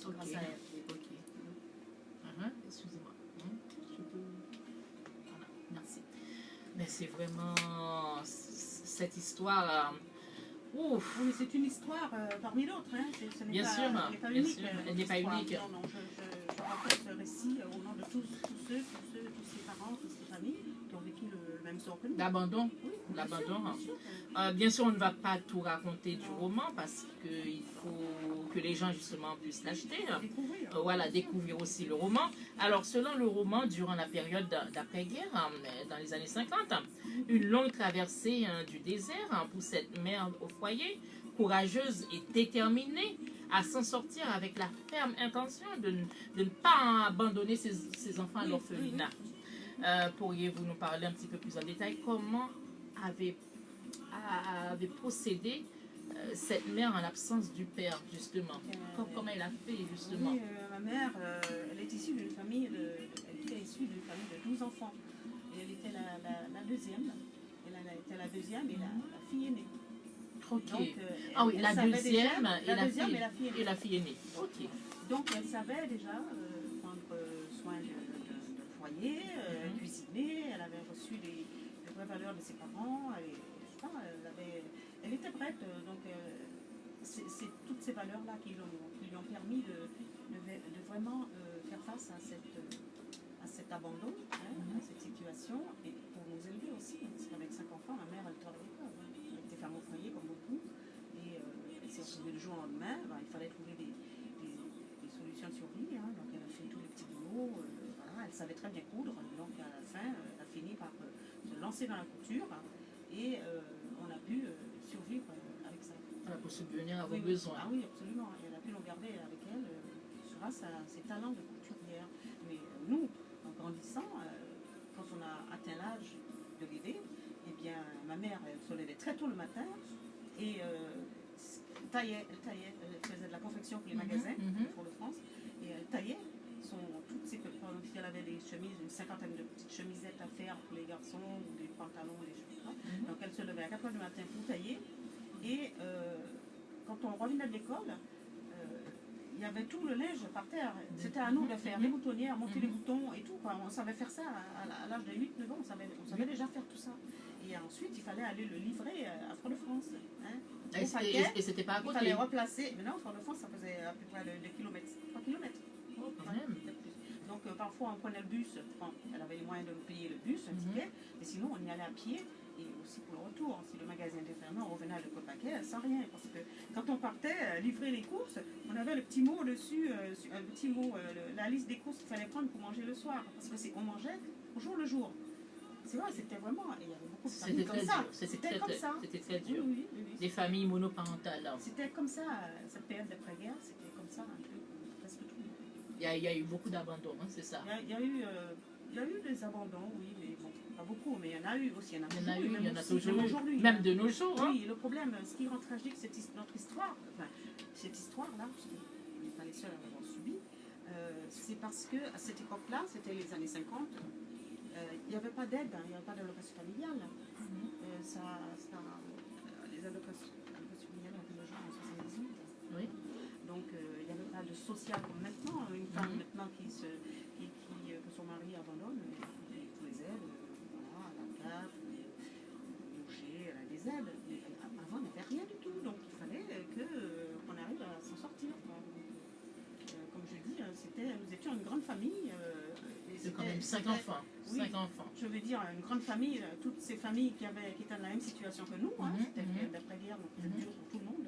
Ok. grâce à elle. Ok. Excusez-moi. Voilà, merci. Mais c'est vraiment cette histoire. Ouf. Oui, mais c'est une histoire parmi d'autres. Hein. Ce n'est Bien pas, sûr, elle n'est pas bien unique. sûr, elle n'est pas l'histoire. unique. Non, non, je raconte ce récit au nom de tous ces parents, toutes ces familles qui ont vécu le même sort que nous. L'abandon. Oui, bien sûr, L'abandon. bien sûr. Bien sûr, on ne va pas tout raconter du Non. roman parce qu'il faut que les gens justement puissent l'acheter. Découvrir. Voilà, découvrir aussi le roman. Alors, selon le roman, durant la période d'après-guerre, dans les années 50, une longue traversée du désert pour cette mère au foyer, courageuse et déterminée à s'en sortir avec la ferme intention de ne pas abandonner ses enfants à l'orphelinat. Pourriez-vous nous parler un petit peu plus en détail comment avait procédé cette mère en l'absence du père, justement? Comment elle a fait, justement? Oui, ma mère, elle est issue d'une famille elle était issue d'une famille de 12 enfants. Et elle était la deuxième. Elle était la deuxième et la fille aînée. Ok. Donc, Ah oui, la deuxième, déjà, et la fille aînée. Ok. Donc elle savait déjà prendre soin de foyer, cuisiner, elle avait reçu les vraies valeurs de ses parents, elle était prête, donc c'est toutes ces valeurs-là qui lui ont permis de vraiment faire face à cet abandon, à cette situation, et pour nous élever aussi, parce qu'avec 5 enfants, ma mère, elle ne travaillait pas, elle était femme au foyer comme beaucoup, et elle s'est retrouvée le jour au lendemain, il fallait trouver des solutions de survie, donc elle a fait tous les petits boulots, voilà, elle savait très bien coudre, donc à la fin, elle a fini par se lancer dans la couture, et on a pu survivre avec ça. Voilà, pour subvenir à vos Oui, besoins. Ah oui, absolument, et elle a pu nous garder avec elle grâce à ses talents de couturière. Mais nous, en grandissant, quand on a atteint l'âge de l'aider, eh bien, ma mère, elle se levait très tôt le matin et elle faisait de la confection pour les magasins, pour le France, et elle taillait toutes ses pendant qu'elle avait des chemises, une cinquantaine de petites chemisettes à faire pour les garçons, ou des pantalons, des choses comme ça. Donc elle se levait à 4 h du matin pour tailler, et quand on revenait de l'école, il y avait tout le linge par terre. C'était à nous de faire les boutonnières, monter les boutons et tout. On savait faire ça à l'âge de 8-9 ans, on savait déjà faire tout ça. Et ensuite, il fallait aller le livrer à Fort-de-France. Et c'était pas à côté? Il fallait replacer. Mais non, Fort-de-France, ça faisait à peu près 2 km, 3 km. Oh, quand même. Donc parfois, on prenait le bus. Elle avait les moyens de nous payer le bus, un ticket. Mais sinon, on y allait à pied. Et aussi pour le retour, si le magasin était fermé, on revenait à le paquet sans rien. Parce que quand on partait livrer les courses, on avait le petit mot dessus, un petit mot, la liste des courses qu'il fallait prendre pour manger le soir. Parce qu'on mangeait au jour le jour. C'est vrai, c'était vraiment. Il y avait beaucoup de familles comme ça. C'était comme ça. C'était très dur. Oui. Des familles monoparentales. C'était comme ça, cette période d'après-guerre, c'était comme ça un peu, presque tout. Il y a eu beaucoup d'abandon, c'est ça? Il y a eu des abandons, oui, mais bon, pas beaucoup, mais il y en a eu aussi. Il y en a toujours aujourd'hui. Même de nos jours. Oui, le problème, ce qui rend tragique notre histoire, cette histoire-là, parce qu'on n'est pas les seuls à l'avoir subi, c'est parce qu'à cette époque-là, c'était les années 50, il n'y avait pas d'aide, il n'y avait pas d'allocation familiale. Les allocations familiales ont été logées en 78. Oui. Donc il n'y avait pas de social comme maintenant. Une femme maintenant que son mari abandonne, il faut les aides, voilà, la carte, loger, elle a des aides. Mais avant, il n'y avait rien du tout. Donc il fallait qu'on arrive à s'en sortir. Comme je dis, nous étions une grande famille. C'est quand même 5 enfants. Oui, 5 enfants. Je veux dire, une grande famille, toutes ces familles qui étaient dans la même situation que nous, c'était d'après-guerre, donc c'était dur pour tout le monde.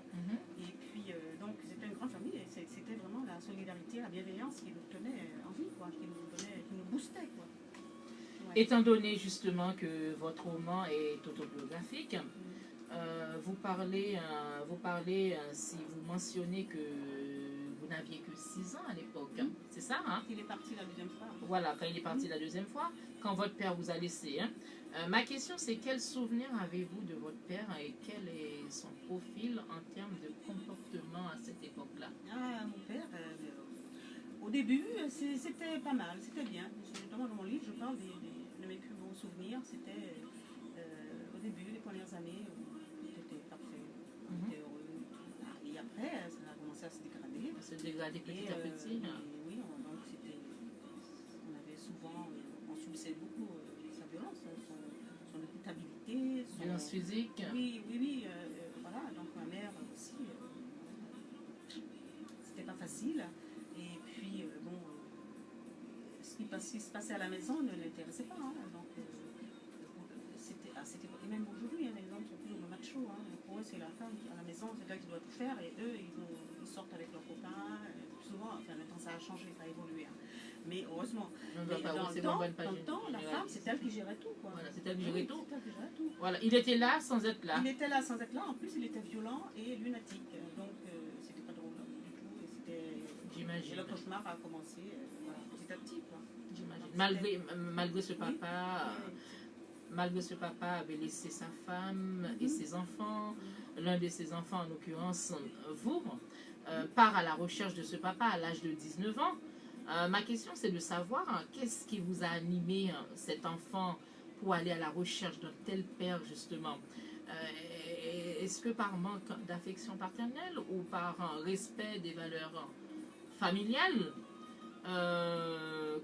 Et puis, donc, c'était une grande famille, et c'était vraiment la solidarité, la bienveillance qui nous tenait en vie, qui nous boostait. Ouais. Étant donné justement que votre roman est autobiographique, vous parlez, si vous mentionnez que vous n'aviez que 6 ans à l'époque, c'est ça, Il est parti la deuxième fois. Voilà, quand il est parti la deuxième fois, quand votre père vous a laissé. Ma question, c'est quel souvenir avez-vous de votre père et quel est son profil en termes de comportement à cette époque-là? Mon père, au début, c'était pas mal, c'était bien. Notamment dans mon livre, je parle de mes plus bons souvenirs. C'était au début, les premières années, où tout était parfait, on était heureux. Et après, ça a commencé à se dégrader. Se dégrader petit à petit. Oui, donc on avait souvent, on subissait beaucoup sa violence, son irritabilité, Violence physique. Oui, voilà, donc ma mère aussi, c'était pas facile. Et puis, bon, ce qui se passait à la maison ne l'intéressait pas. Hein, donc, et même aujourd'hui, hein, les hommes sont toujours machos. Hein, pour eux, c'est la femme à la maison, c'est elle qui doit tout faire. Et eux, ils sortent avec leurs copains. Souvent, enfin, maintenant, ça a changé, ça a évolué. Hein. Mais heureusement, dans le temps, la femme, c'est elle qui gérait tout. Quoi. Voilà, c'est elle qui gérait tout. Tout. Voilà, il était là sans être là. Il était là sans être là. En plus, il était violent et lunatique. Donc, c'était pas drôle du tout. J'imagine. Et le cauchemar a commencé voilà, petit à petit. J'imagine. Malgré ce papa... Oui. Malgré ce papa avait laissé sa femme et ses enfants. L'un de ses enfants, en l'occurrence vous, part à la recherche de ce papa à l'âge de 19 ans. Ma question, c'est de savoir qu'est-ce qui vous a animé, cet enfant, pour aller à la recherche d'un tel père, justement. Est-ce que par manque d'affection paternelle ou par respect des valeurs familiales,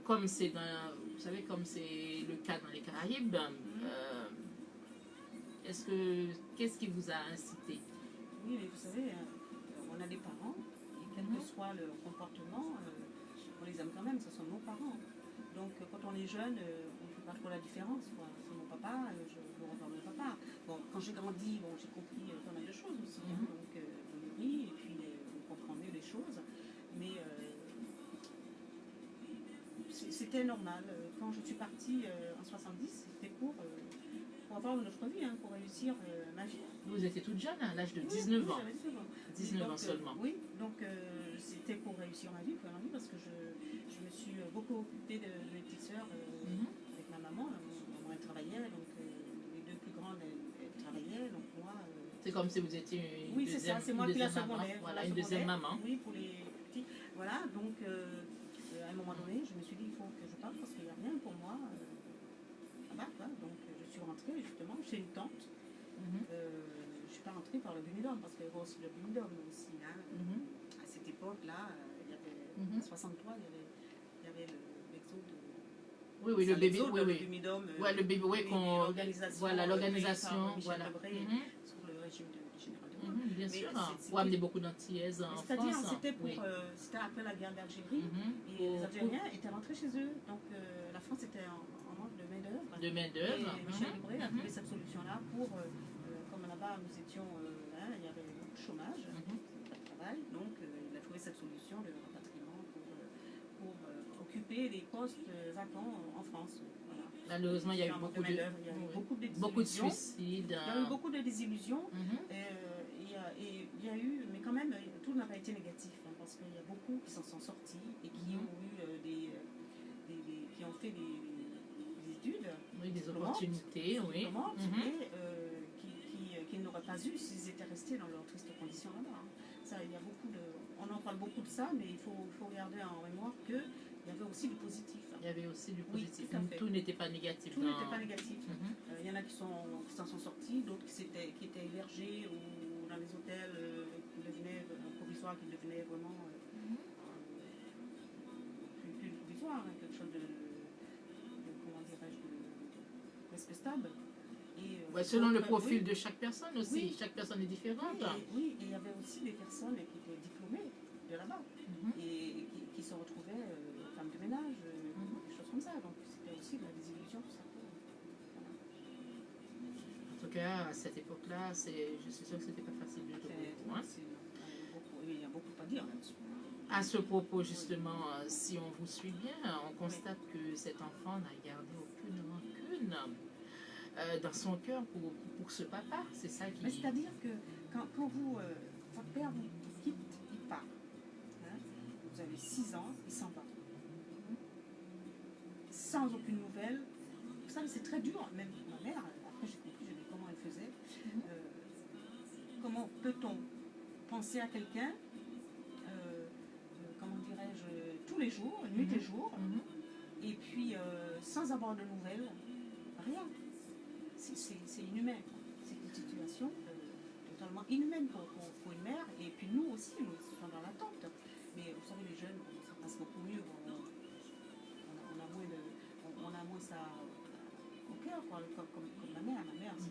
comme c'est dans... Vous savez, comme c'est le cas dans les Caraïbes, qu'est-ce qui vous a incité? Oui, mais vous savez, on a des parents, et quel que soit leur comportement, on les aime quand même, ce sont nos parents. Donc, quand on est jeune, on ne fait pas trop la différence. C'est mon papa, je revois mon papa. Bon, quand j'ai grandi, bon, j'ai compris pas mal de choses aussi. Hein, donc, oui, et puis on comprend mieux les choses. Mais c'était normal. Quand je suis partie en 70, c'était pour avoir une autre vie, hein, pour réussir ma vie. Vous étiez toute jeune, à l'âge de 19 ans. J'avais 19 ans. 19 ans seulement. Oui, donc c'était pour réussir ma vie, parce que je me suis beaucoup occupée de mes petites sœurs avec ma maman. Maman, elle travaillait, donc les deux plus grandes, elles travaillaient, donc moi... c'est comme si vous étiez une oui, c'est ça, c'est moi qui la secondais. Voilà, une deuxième maman. Oui, pour les petits. Voilà, donc... à un moment donné, je me suis dit, il faut que je parte parce qu'il n'y a rien pour moi là-bas. Donc, je suis rentrée justement chez une tante. Je ne suis pas rentrée par le Benidorm parce qu'il y avait aussi le Benidorm aussi. Hein. À cette époque-là, il y avait, en 63, il y avait l'exode. Oui, le bébé, oui. Le Benidorm. Ouais, le bébé, oui, l'organisation. Voilà, l'organisation. Voilà. Sur le régime du général de Gaulle. Bien sûr, pour amener beaucoup d'antillaises en France. C'est-à-dire, c'était après la guerre d'Algérie, et les Algériens étaient rentrés chez eux. Donc la France était en manque de main-d'œuvre. Et Michel Debré a trouvé cette solution-là pour, comme là-bas nous étions, il y avait beaucoup de chômage, pas de travail, donc il a trouvé cette solution de rapatriement pour occuper les postes vacants en France. Voilà. Malheureusement, il y a eu beaucoup de suicides. Il y a eu beaucoup de désillusions. Et il y a eu, mais quand même, tout n'a pas été négatif, hein, parce qu'il y a beaucoup qui s'en sont sortis et qui ont eu qui ont fait des études. Oui, des opportunités, oui. Et qui n'auraient pas eu s'ils étaient restés dans leurs tristes conditions là-bas. Hein. Ça, il y a beaucoup on en parle beaucoup de ça, mais il faut garder en mémoire qu'il y avait aussi du positif. Il y avait aussi du positif. Oui, tout n'était pas négatif. Tout n'était pas négatif. Il y en a qui s'en sont sortis, d'autres qui étaient hébergés ou dans les hôtels qui devenaient provisoires, qui devenaient vraiment plus provisoire, hein, quelque chose de comment dirais-je, presque stable. Selon le profil de chaque personne aussi, chaque personne est différente. Oui, et il y avait aussi des personnes qui étaient diplômées de là-bas et qui se retrouvaient femmes de ménage, des choses comme ça. Donc c'était aussi de la désillusion, tout ça. Voilà. En tout cas, à cette époque-là, je suis sûre que c'était pas facile du tout. Il y a beaucoup à dire là-dessus. À ce propos, justement, si on vous suit bien, on constate que cet enfant n'a gardé aucune rancune dans son cœur pour ce papa. C'est ça qui... C'est-à-dire que quand votre père vous quitte, il part. Hein, vous avez 6 ans, il s'en va. Sans aucune nouvelle. Vous savez, c'est très dur. Même ma mère, après j'ai compris comment elle faisait. Comment peut-on penser à quelqu'un, comment dirais-je, tous les jours, nuit et jour, et puis sans avoir de nouvelles, rien. C'est inhumain. C'est une situation totalement inhumaine pour une mère, et puis nous aussi, nous sommes dans l'attente. sœur, quoi, comme ma mère. Ma mère, même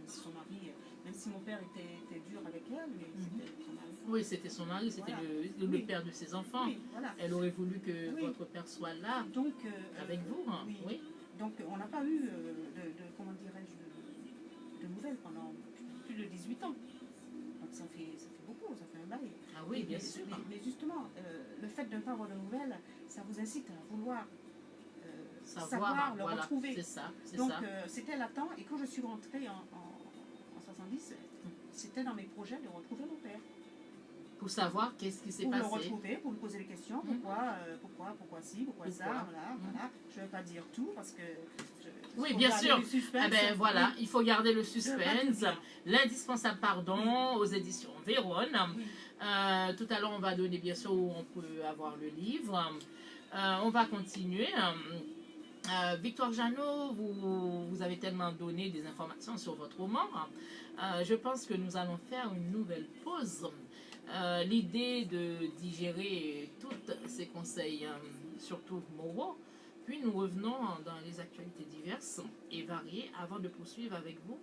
si son mari, même si mon père était dur avec elle, mais c'était son mari. Oui, c'était son mari, c'était Voilà. le Oui. père de ses enfants. Oui, voilà. Elle aurait voulu que Oui. votre père soit là Donc, avec vous. Hein. oui. Oui. Donc, on n'a pas eu comment dirais-je, de nouvelles pendant plus de 18 ans. Donc, ça fait beaucoup, ça fait un bail. Ah oui, bien sûr. Mais justement, le fait de ne pas avoir de nouvelles, ça vous incite à vouloir savoir le voilà, retrouver. c'est ça. Donc, c'était latent. Et quand je suis rentrée en 70, c'était dans mes projets de retrouver mon père. Pour savoir qu'est-ce qui s'est Pour passé. le retrouver, pour lui poser des questions. Pourquoi ci, pourquoi ça, voilà. Je ne vais pas dire tout parce que... Oui, bien sûr. Suspense, voilà, oui. il faut garder le suspense. L'indispensable pardon aux éditions Vérone. Oui. Tout à l'heure, on va donner bien sûr où on peut avoir le livre. On va continuer. Victoire Jeannot, vous avez tellement donné des informations sur votre roman. Je pense que nous allons faire une nouvelle pause. L'idée de digérer tous ces conseils, surtout moraux, puis nous revenons dans les actualités diverses et variées avant de poursuivre avec vous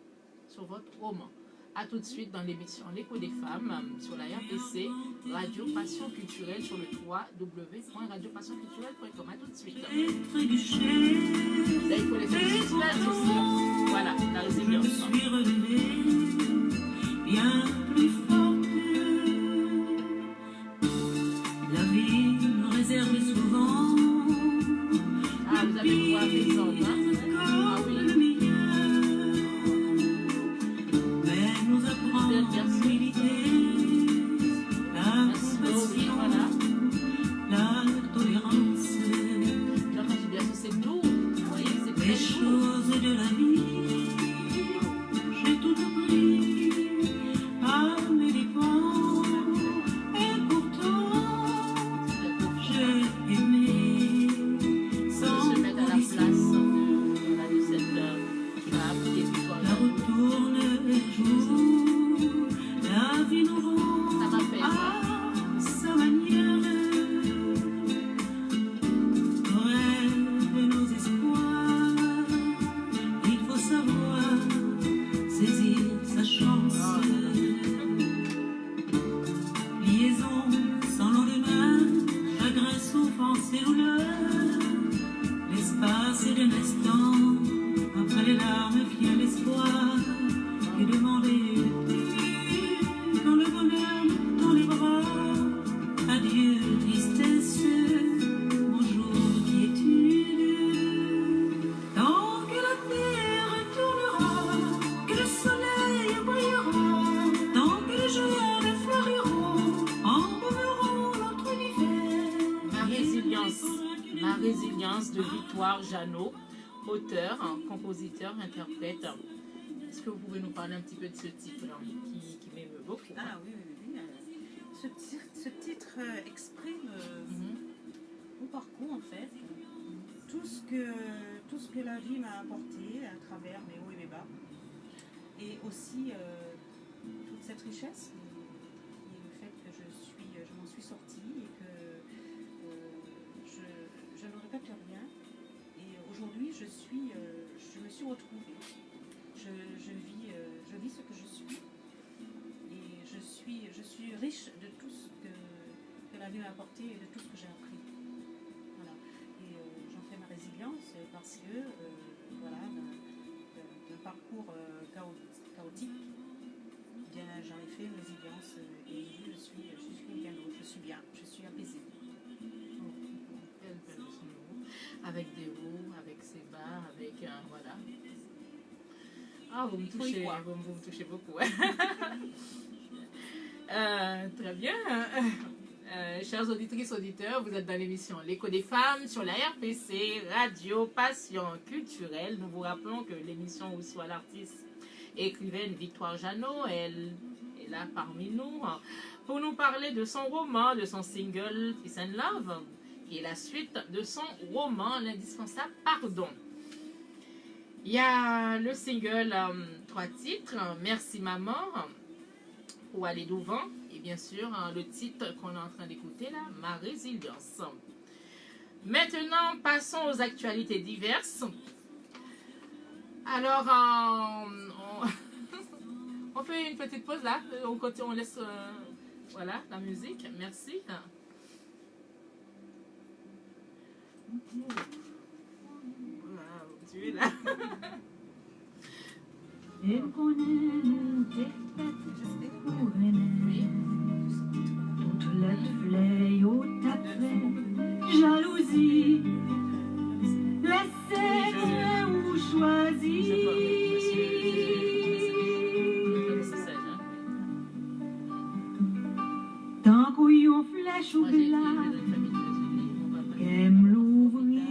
sur votre roman. A tout de suite dans l'émission L'écho des femmes sur la RPC, Radio Passion Culturelle sur le www.radiopassionculturelle.com. A tout de suite. Là, il faut laisser le suspense aussi. Voilà, la résilience. Je suis relevée, bien plus forte. La vie me réserve souvent. Ah, vous avez droit à des hommes, hein? Ah oui. Mais nous apprend l'humilité, la compassion, voilà. la tolérance, J'entends bien que c'est doux. Vous voyez, c'est les très doux. choses de la vie. J'ai tout appris à mes dépens, et pourtant j'ai aimé sans Se mettre à la place condition. de cette femme qui est Victoire La Jeannot. retourne les jours, la vie nous Ça rend m'a fait à sa manière. Nos rêves et nos espoirs, il faut savoir saisir sa chance. Liaison sans lendemain, chagrin, souffrance et douleur. L'espace d'un instant, après les larmes vient l'espoir. Et demander quand le bonheur dans les bras. Adieu tristesse, bonjour quiétude. Tant que la terre tournera, que le soleil brillera, tant que les jeunes fleuriront, embaumeront notre univers. Ma résilience de Victoire Jeannot, auteur, compositeur, interprète. Est-ce que vous pouvez nous parler un petit peu de ce titre qui m'émeut beaucoup? Ah oui. Ce titre exprime mon parcours en fait, tout ce que la vie m'a apporté à travers mes hauts et mes bas, et aussi toute cette richesse qui est le fait que je m'en suis sortie et que je ne regrette rien. Et aujourd'hui, je me suis retrouvée. Je vis ce que je suis. Et je suis riche de tout ce que la vie m'a apporté et de tout ce que j'ai appris. Voilà. Et j'en fais ma résilience parce que, voilà, d'un parcours chaotique, bien, j'en ai fait une résilience et je suis quelqu'un d'autre. Je suis bien, je suis apaisée. Avec des hauts, avec ses bas, avec voilà. Ah, vous me faut y touchez, croire. vous me touchez beaucoup. Très bien. Chers auditrices, auditeurs, vous êtes dans l'émission L'écho des femmes sur la RPC, Radio Passion Culturelle. Nous vous rappelons que l'émission reçoit l'artiste et écrivaine Victoire Jeannot. Elle est là parmi nous pour nous parler de son roman, de son single Peace and Love, qui est la suite de son roman L'indispensable pardon. Il y a le single 3 titres, Merci Maman, pour aller devant, et bien sûr le titre qu'on est en train d'écouter là, Ma résilience. Maintenant, passons aux actualités diverses. Alors, on fait une petite pause là. On continue, on laisse voilà, la musique. Merci. Wow, tu es là. Et prenez des fêtes pour aimer. Oui. Toutes les fleurs au tapet, jalousie, laissez-moi ou choisir. Tant qu'on flèche au plat, qu'aime l'ouvrir.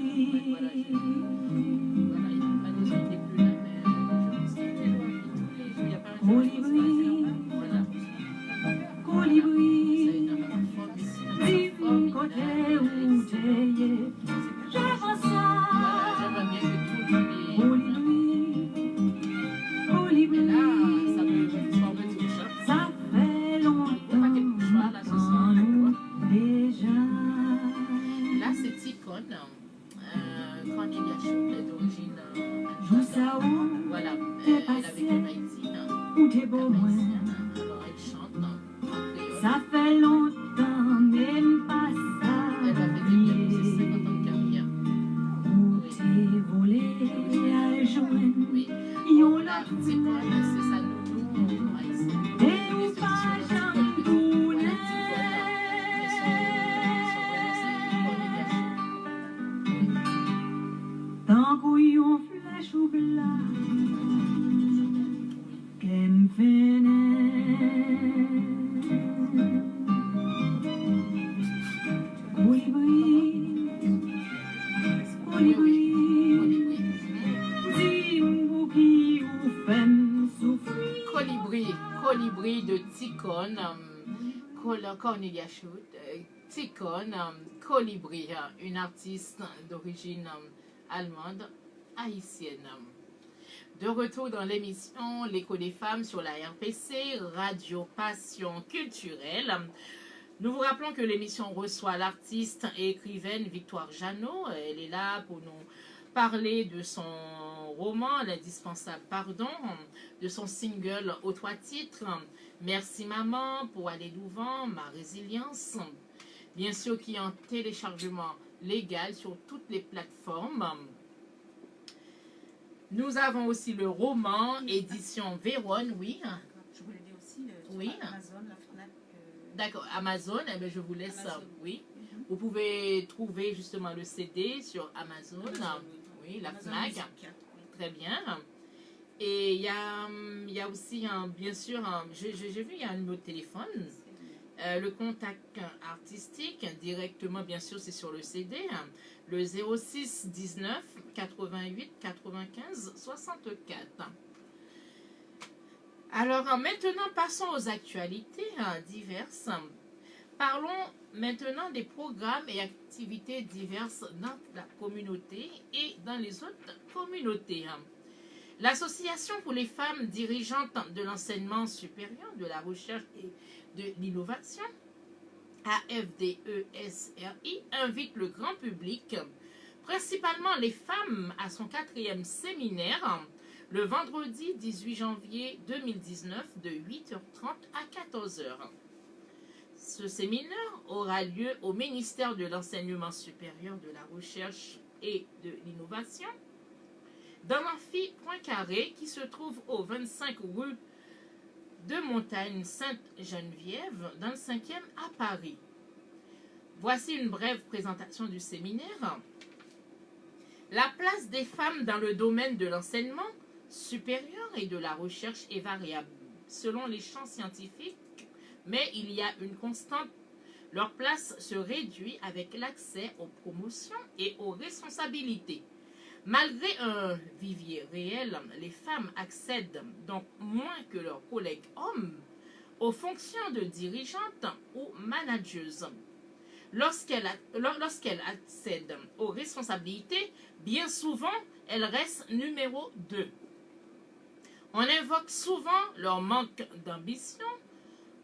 Colibri, dis-moi côté où t'es, j'aimerais ça. Colibri, ça fait longtemps maintenant déjà. Là, c'est Ticone, Cornelia Schultz, d'origine Joue ça où voilà, t'es elle avait passé, en Haïti, où t'es beau moins. alors elle chante en créole. Ça fait longtemps, même pas ça. Elle a fait des 50 ans de carrière. Où t'es volé à joindre, Oui. yon Là, la Ticone, c'est sa nounou en Haïti. et ou pas jamboune. Tant qu'on yon flèche ou blanc, qu'aime Colibri, colibri, dis-moi qui vous fait souffrir. Colibri de Ticone, Cornelia Schultz, Ticone, Colibri, une artiste d'origine allemande, haïtienne. De retour dans l'émission L'écho des femmes sur la RPC, Radio Passion Culturelle. Nous vous rappelons que l'émission reçoit l'artiste et écrivaine Victoire Jeannot. Elle est là pour nous parler de son roman L'indispensable pardon, de son single aux 3 titres Merci maman, Pour aller d'ouvant, Ma résilience, bien sûr qui est en téléchargement légal sur toutes les plateformes. Nous avons aussi le roman édition Véronne, oui. Je voulais dire aussi, Oui. Amazon, la FNAC. D'accord, Amazon, eh bien, je vous laisse, Amazon. oui. Vous pouvez trouver justement le CD sur Amazon, oui, la Amazon FNAC, Music, oui. très bien. Et il y a aussi, bien sûr, j'ai vu, il y a un numéro de téléphone, le contact artistique, directement, bien sûr, c'est sur le CD, le 06 19 88 95 64. Alors, maintenant, passons aux actualités diverses. Parlons maintenant des programmes et activités diverses dans la communauté et dans les autres communautés. L'Association pour les femmes dirigeantes de l'enseignement supérieur, de la recherche et de l'innovation, AFDESRI, invite le grand public, principalement les femmes, à son 4e séminaire le vendredi 18 janvier 2019 de 8h30 à 14h. Ce séminaire aura lieu au ministère de l'Enseignement supérieur, de la Recherche et de l'Innovation, dans l'amphi Poincaré qui se trouve au 25 rue de Montagne Sainte-Geneviève, dans le 5e à Paris. Voici une brève présentation du séminaire. La place des femmes dans le domaine de l'enseignement supérieur et de la recherche est variable selon les champs scientifiques, mais il y a une constante. Leur place se réduit avec l'accès aux promotions et aux responsabilités. Malgré un vivier réel, les femmes accèdent donc moins que leurs collègues hommes aux fonctions de dirigeantes ou manageuses. Lorsqu'elles accèdent aux responsabilités, bien souvent, elles restent numéro 2. On invoque souvent leur manque d'ambition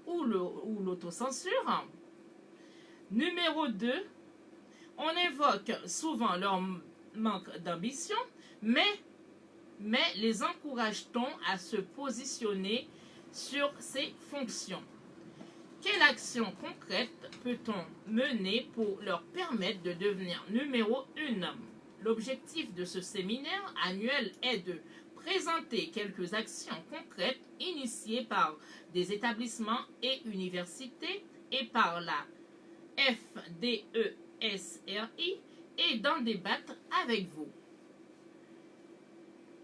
ou l'autocensure. Numéro 2, on invoque souvent leur manque d'ambition, mais mais les encourage-t-on à se positionner sur ces fonctions? Quelle action concrète peut-on mener pour leur permettre de devenir numéro 1? L'objectif de ce séminaire annuel est de présenter quelques actions concrètes initiées par des établissements et universités et par la FDESRI et d'en débattre avec vous.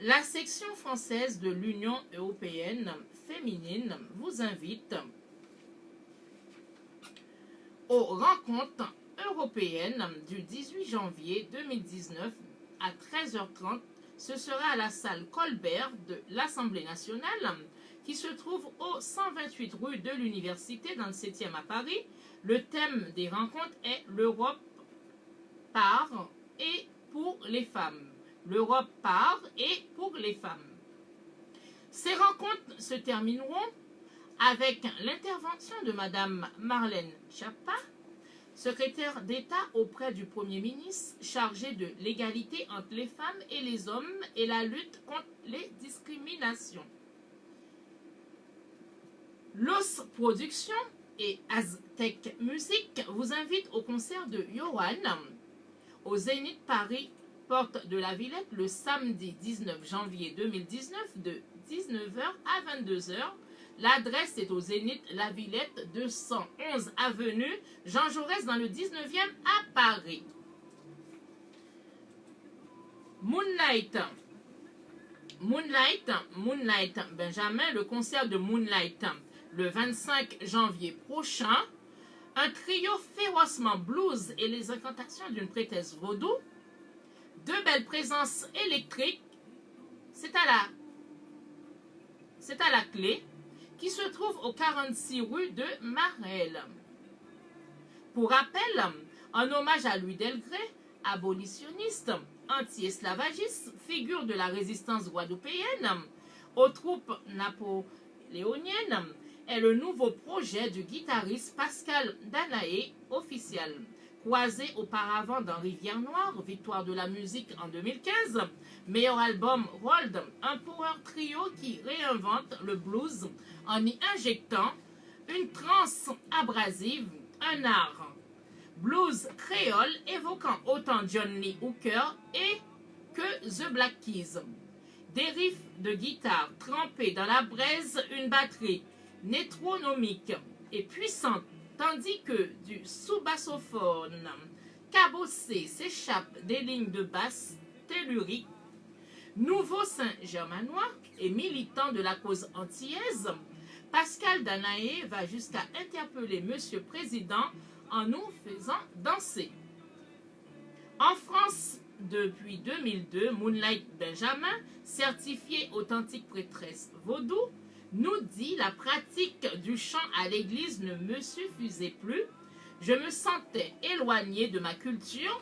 La section française de l'Union européenne féminine vous invite aux rencontres européennes du 18 janvier 2019 à 13h30. Ce sera à la salle Colbert de l'Assemblée nationale qui se trouve au 128 rue de l'Université dans le 7e à Paris. Le thème des rencontres est l'Europe par et pour les femmes. L'Europe par et pour les femmes. Ces rencontres se termineront avec l'intervention de Madame Marlène Schiappa, secrétaire d'État auprès du Premier ministre chargée de l'égalité entre les femmes et les hommes et la lutte contre les discriminations. Los Productions et Aztec Music vous invitent au concert de Yoann au Zénith Paris, porte de la Villette, le samedi 19 janvier 2019 de 19h à 22h. L'adresse est au Zénith La Villette, 211 avenue Jean Jaurès dans le 19e à Paris. Moonlight Benjamin, le concert de Moonlight le 25 janvier prochain. Un trio férocement blues et les incantations d'une prêtresse vaudou. Deux belles présences électriques. C'est à la clé qui se trouve au 46 rue de Marel. Pour rappel, en hommage à Louis Delgrès, abolitionniste, anti-esclavagiste, figure de la résistance guadeloupéenne aux troupes napoléoniennes, est le nouveau projet du guitariste Pascal Danaé, officiel. Croisé auparavant dans Rivière Noire, victoire de la musique en 2015, meilleur album Rold, un power trio qui réinvente le blues en y injectant une trance abrasive, un art blues créole évoquant autant John Lee Hooker et que The Black Keys. Des riffs de guitare trempés dans la braise, une batterie nétronomique et puissante, tandis que du sous-bassophone cabossé s'échappe des lignes de basse tellurique. Nouveau Saint-Germanois et militant de la cause antillaise, Pascal Danaé va jusqu'à interpeller Monsieur Président en nous faisant danser. En France, depuis 2002, Moonlight Benjamin, certifié authentique prêtresse vaudou, nous dit la pratique du chant à l'église ne me suffisait plus. Je me sentais éloigné de ma culture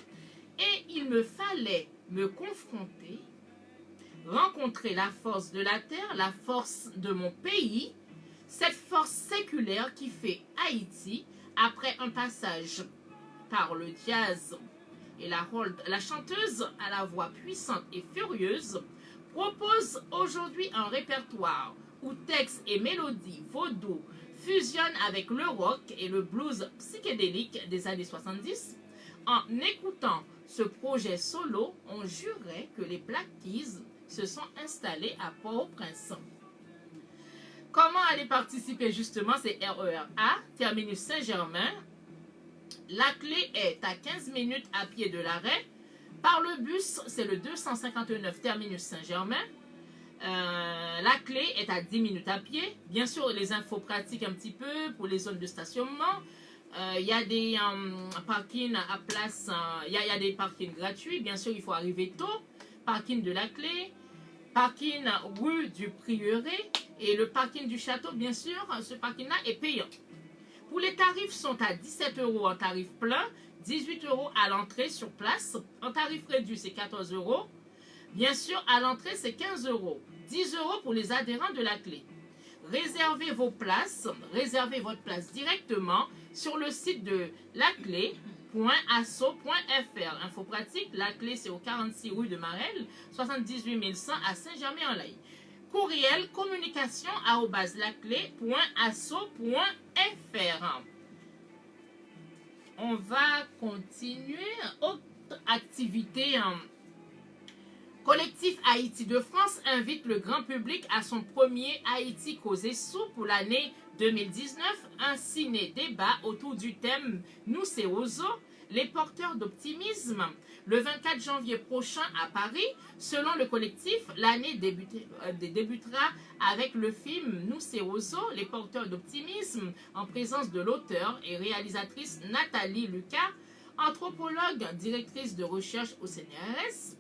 et il me fallait me confronter, rencontrer la force de la terre, la force de mon pays, cette force séculaire qui fait Haïti après un passage par le jazz et la chanteuse à la voix puissante et furieuse propose aujourd'hui un répertoire où textes et mélodies vaudou fusionnent avec le rock et le blues psychédélique des années 70. En écoutant ce projet solo, on jurait que les Black Keys se sont installés à Port-au-Prince. Comment aller participer justement? C'est RER A, terminus Saint-Germain. La clé est à 15 minutes à pied de l'arrêt. Par le bus, c'est le 259 terminus Saint-Germain. La clé est à 10 minutes à pied. Bien sûr, les infos pratiques un petit peu pour les zones de stationnement. Il y a des parkings à place, il y a des parkings gratuits. Bien sûr, il faut arriver tôt. Parking de la clé, parking rue du Prieuré et le parking du château, bien sûr, ce parking-là est payant. Pour les tarifs sont à 17 € en tarif plein, 18 € à l'entrée sur place. En tarif réduit, c'est 14 €. Bien sûr, à l'entrée, c'est 15 €. 10 € pour les adhérents de la clé. Réservez vos places, réservez votre place directement sur le site de la clé www.asso.fr. Info pratique, la clé c'est au 46 rue de Marelle, 78 100 à Saint-Germain-en-Laye. Courriel communication@laclé.asso.fr. On va continuer. Autre activité. Collectif Haïti de France invite le grand public à son premier Haïti Causé Sous pour l'année 2019. Un ciné-débat autour du thème Nous c'est Ozo, les porteurs d'optimisme. Le 24 janvier prochain à Paris, selon le collectif, l'année débutera avec le film Nous c'est Ozo, les porteurs d'optimisme, en présence de l'auteur et réalisatrice Nathalie Lucas, anthropologue, directrice de recherche au CNRS.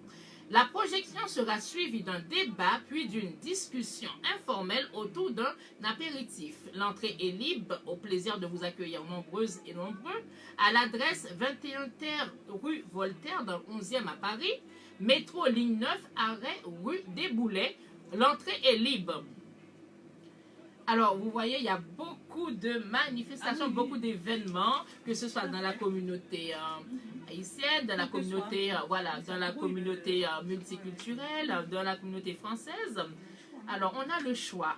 La projection sera suivie d'un débat puis d'une discussion informelle autour d'un apéritif. L'entrée est libre, au plaisir de vous accueillir nombreuses et nombreux à l'adresse 21 Terre rue Voltaire dans le 11e à Paris, métro ligne 9 arrêt rue des Boulets. L'entrée est libre. Alors, vous voyez, il y a beaucoup de manifestations, beaucoup d'événements, que ce soit dans la communauté haïtienne, dans la communauté, dans la communauté multiculturelle, dans la communauté française. Alors, on a le choix.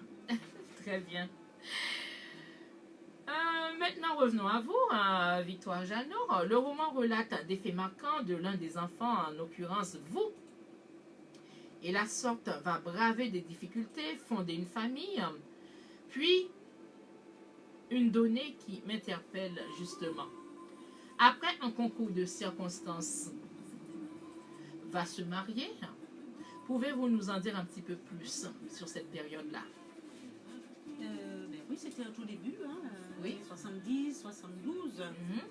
Très bien. Maintenant, revenons à vous, Victoire Jeannot. Le roman relate des faits marquants de l'un des enfants, en l'occurrence vous. Et la sorte va braver des difficultés, fonder une famille. Puis, une donnée qui m'interpelle justement. Après un concours de circonstances, va se marier. Pouvez-vous nous en dire un petit peu plus sur cette période-là? Oui, c'était un tout début, Oui. 70, 72. Mhm.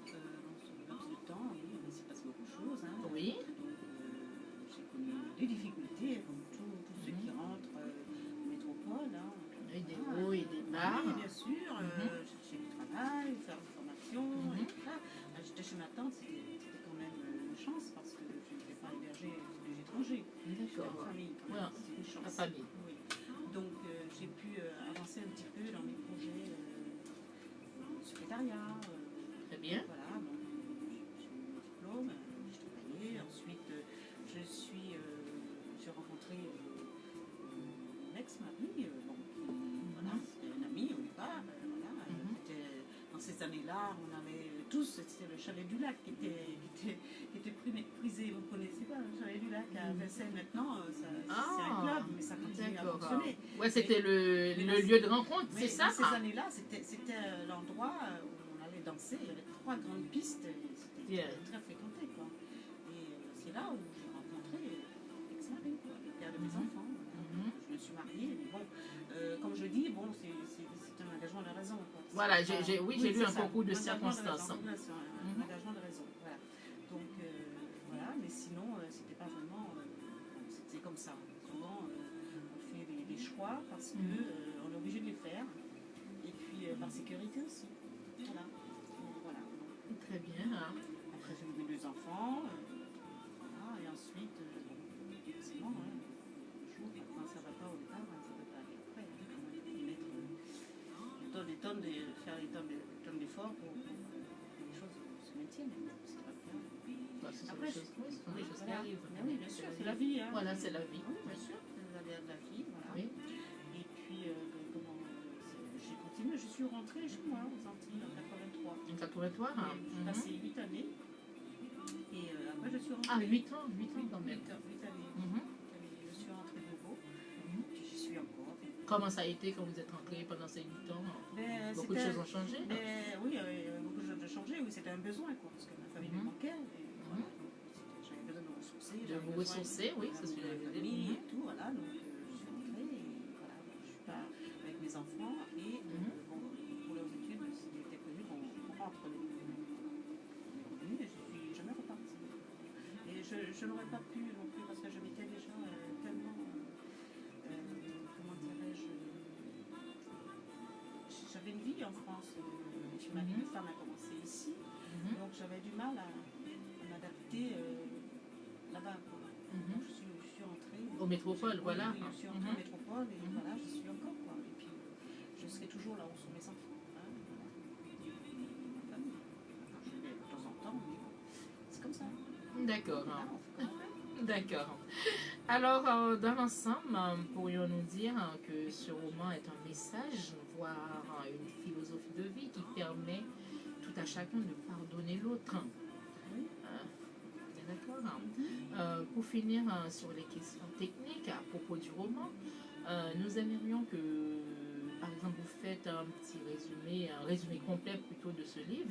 Dans ce laps de temps, oui, il s'est passé beaucoup de choses. Oui. J'ai connu des difficultés, comme tous ceux qui rentrent en métropole. Et des hauts et des bas. Oui, bien sûr. Chercher du travail, faire une formation, et tout ça. J'étais chez ma tante, c'était quand même une chance parce que je ne pouvais pas héberger des étrangers. J'étais en D'accord. famille quand Ouais, même, c'est une chance. la famille. Oui. Donc j'ai pu avancer un petit peu dans mes projets secrétariat. Très bien. Voilà, donc j'ai eu mon diplôme, j'ai travaillé. Ensuite, j'ai rencontré mon ex-mari. Voilà, c'était un ami au départ. Dans ces années-là, on avait tous, c'était le Chalet du Lac qui était prisé. Vous ne connaissez pas le Chalet du Lac à Vincennes maintenant, c'est un club, mais ça continue à fonctionner. Ouais, c'était le lieu de rencontre, c'est ça? Dans ces années-là, c'était l'endroit où on allait danser. Il y avait 3 grandes pistes, c'était très fréquenté, quoi. Et c'est là où j'ai rencontré l'ex-mari, le père de mes enfants. Je me suis mariée, mais bon, comme je dis, bon, c'est un engagement de raison, quoi. Voilà, j'ai lu un concours de circonstances. Un engagement de raison, voilà. Donc, voilà, mais sinon, c'était pas vraiment. C'était comme ça. Souvent, on fait des choix parce que on est obligé de les faire. Et puis, par sécurité aussi. Voilà. Voilà. Très bien. Après, j'ai eu 2 enfants. Voilà, et ensuite, c'est bon, toujours, quand ça va pas au départ, ça ne peut pas aller après. Faire des tonnes d'efforts pour que les choses se maintiennent. C'est pas bien. Après, ce sont des choses qui arrivent. Oui, bien sûr, c'est la vie. Voilà, c'est la vie. Oui, bien sûr, c'est la vie. Voilà. Oui. Et puis, j'ai continué, je suis rentrée chez moi aux Antilles en 83. En 83, J'ai passé 8 années. Et après, je suis rentrée. Ah, 8 ans quand même. 8 années. Je suis rentrée de nouveau. Puis j'y suis encore. Comment ça a été quand vous êtes rentré pendant ces 8 ans? Beaucoup de choses ont changé? Oui, beaucoup de choses ont changé. Oui, c'était un besoin, quoi, parce que ma famille me manquait. Et, voilà, j'avais besoin de me ressourcer. De vous ressourcer, oui, c'est ce que j'avais dit. Et tout, voilà. Donc, je suis rentrée et voilà, je suis pas avec mes enfants. Et bon, pour leurs études, il était prévu qu'on rentre les revenus et je suis jamais repartie. Et je n'aurais pas pu non plus parce que je m'étais déjà tellement. Comment dirais-je, j'avais une vie en France. Ma vie de femme a commencé ici, donc j'avais du mal à m'adapter là-bas. Donc je suis rentrée. Au métropole, voilà. Oui, je suis rentrée au métropole et voilà, je suis encore, quoi. Et puis je serai toujours là où sont mes enfants. Voilà. Ma famille. Je vais de temps en D'accord. D'accord. Alors, dans l'ensemble, pourrions-nous dire que ce roman est un message, voire une philosophie de vie qui permet tout à chacun de pardonner l'autre. Oui. D'accord. Pour finir sur les questions techniques à propos du roman, nous aimerions que, par exemple, vous faites un résumé complet plutôt de ce livre.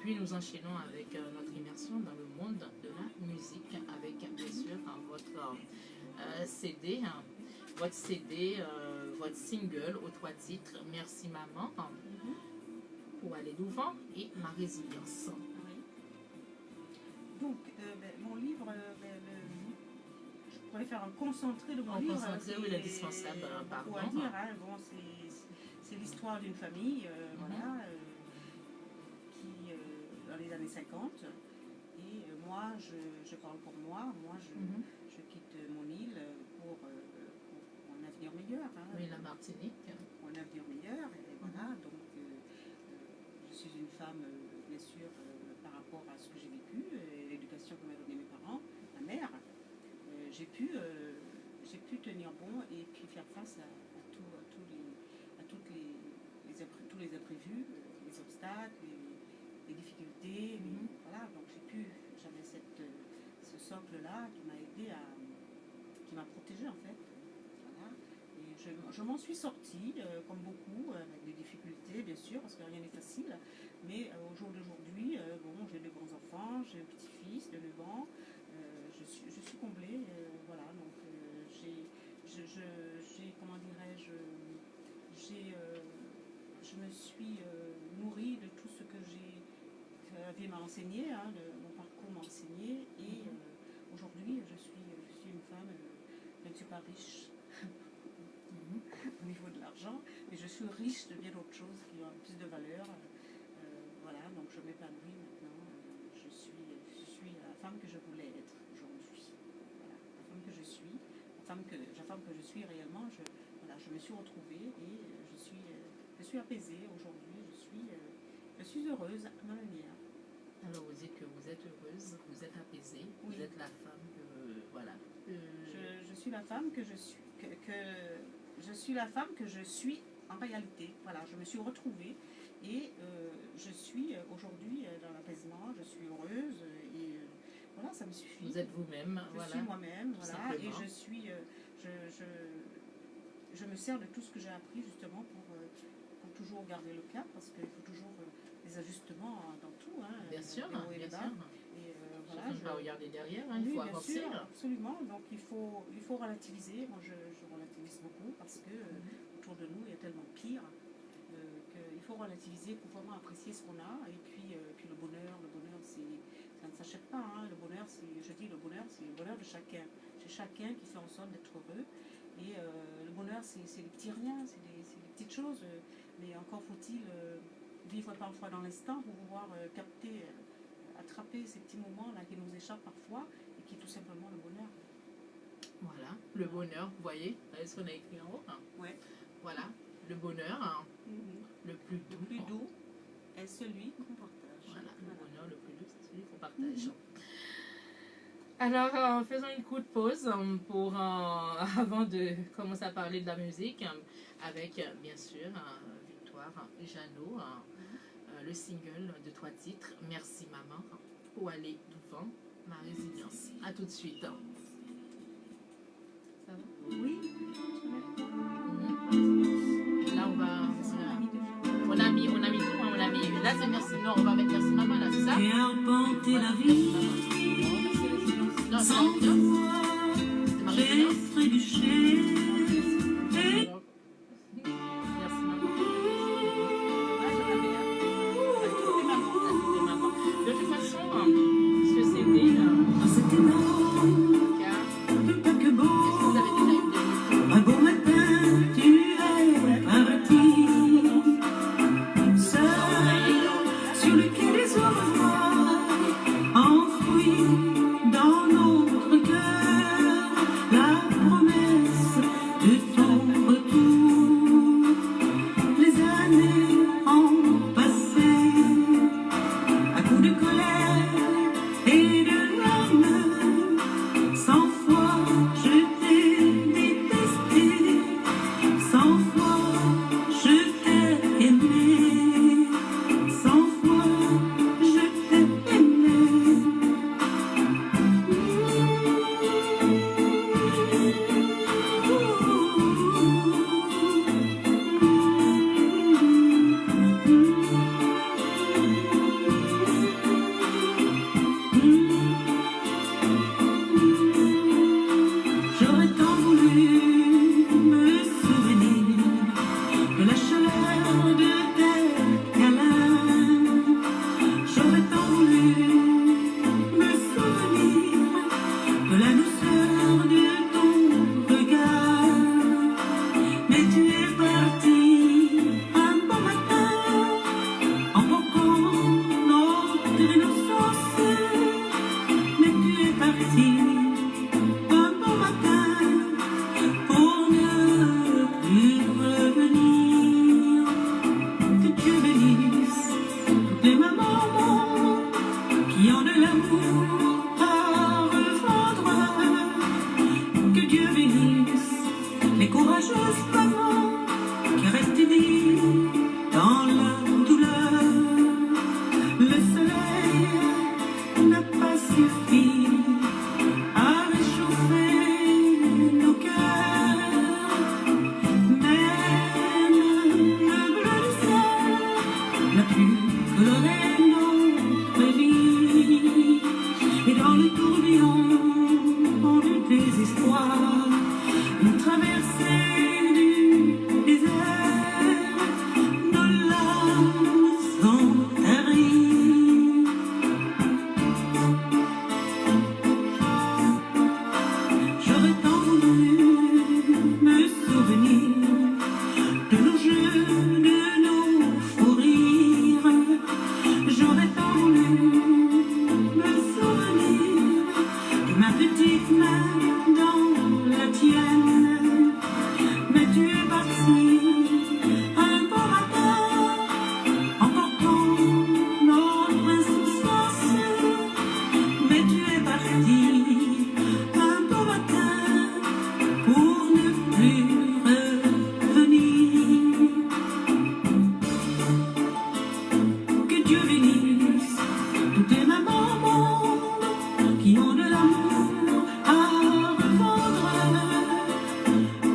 Puis nous enchaînons avec notre immersion dans le monde de la musique avec bien sûr votre CD, votre single aux 3 titres Merci Maman, Pour aller devant et Ma résilience. Oui. Donc, mon livre, je pourrais faire un concentré de mon livre. Concentré, oui, l'indispensable, pardon. Beaucoup à dire, hein. Bon, c'est l'histoire d'une famille, voilà, qui, dans les années 50. Et moi, je parle pour moi. Moi, je quitte mon île pour un avenir meilleur. Hein. Oui, la Martinique. Pour un avenir meilleur. Et voilà, donc je suis une femme, bien sûr, par rapport à ce que j'ai vécu, l'éducation que m'ont donné mes parents, ma mère. J'ai pu tenir bon et puis faire face à tous les imprévus, les obstacles, les difficultés. Voilà, donc j'avais ce socle-là qui m'a aidé qui m'a protégée en fait. Voilà. Et je m'en suis sortie, comme beaucoup, avec des difficultés bien sûr, parce que rien n'est facile. Mais au jour d'aujourd'hui, bon, j'ai 2 grands-enfants, j'ai un petit-fils de 9 ans. Je suis comblée, voilà, donc comment dirais-je, je me suis nourrie de tout ce que la vie m'a enseigné, hein, mon parcours m'a enseigné, et aujourd'hui je suis une femme, je ne suis pas riche au niveau de l'argent, mais je suis riche de bien d'autres choses qui ont plus de valeur, voilà, donc je m'épanouis maintenant, je suis la femme que je voulais être aujourd'hui, voilà, la femme que je suis, la femme que je suis réellement, je me suis retrouvée et je suis apaisée aujourd'hui, je suis heureuse à ma manière. Alors vous dites que vous êtes heureuse, vous êtes apaisée, Oui. vous êtes la femme voilà. Je suis la femme que je suis, je suis la femme que je suis en réalité. Voilà, je me suis retrouvée et je suis aujourd'hui dans l'apaisement, je suis heureuse et voilà, ça me suffit. Vous êtes vous-même, Je suis moi-même, tout voilà, et simplement. je me sers de tout ce que j'ai appris justement pour toujours garder le cap, parce qu'il faut toujours des ajustements dans tout. Hein, Bien sûr, les hauts et les bien bas. sûr. Et Voilà, voilà, je vais regarder derrière, hein, il oui, faut bien avancer. sûr, absolument. Donc il faut relativiser. Moi, je relativise beaucoup parce que autour de nous, il y a tellement pire qu'il faut relativiser pour vraiment apprécier ce qu'on a. Et puis le bonheur, ça ne s'achète pas. Hein. Le bonheur, c'est le bonheur de chacun. C'est chacun qui fait en sorte d'être heureux. Et le bonheur, c'est les petits riens, c'est les petites choses. Mais encore faut-il vivre parfois dans l'instant pour pouvoir capter, attraper ces petits moments-là qui nous échappent parfois et qui est tout simplement le bonheur. Voilà, le bonheur, vous voyez, est-ce qu'on a écrit en haut hein. Ouais. Voilà, le bonheur, hein, le plus doux. Le plus doux est celui qu'on partage. Voilà, le bonheur le plus doux, c'est celui qu'on partage. Alors, faisons une courte pause pour, avant de commencer à parler de la musique, avec bien sûr Victoire Jeannot, le single de 3 titres, Merci Maman, Pour aller devant, Ma résilience. A tout de suite. Ça va? Oui. Là, on va. On a mis On a mis tout, hein, on a mis. Là, c'est Merci. Non, on va mettre Merci Maman, là, c'est ça? J'ai arpenté la vie Non, sans c'est pouvoir, j'ai trébuché. Et Merci Maman. De toute façon, ce CD, dans cet énorme paquebot, vous avez déjà eu des un beau matin, tu es parti, seul sur le quai des Aurores, enfoui dans notre cœur, la promesse bénisse toutes les mamans au monde qui ont de l'amour à revendre.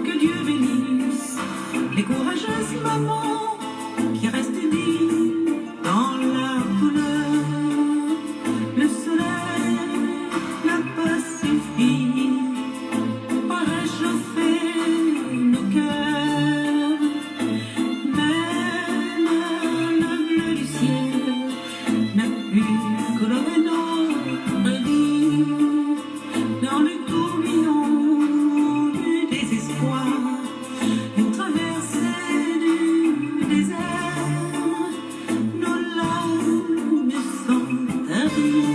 Que Dieu bénisse les courageuses mamans qui restent dignes dans leur couleur. Le soleil n'a pas suffi pour réchauffer nos cœurs. Même le bleu du ciel n'a pu colorer notre vie. Dans le tourbillon du désespoir, une traversée du désert, nos larmes sont taries.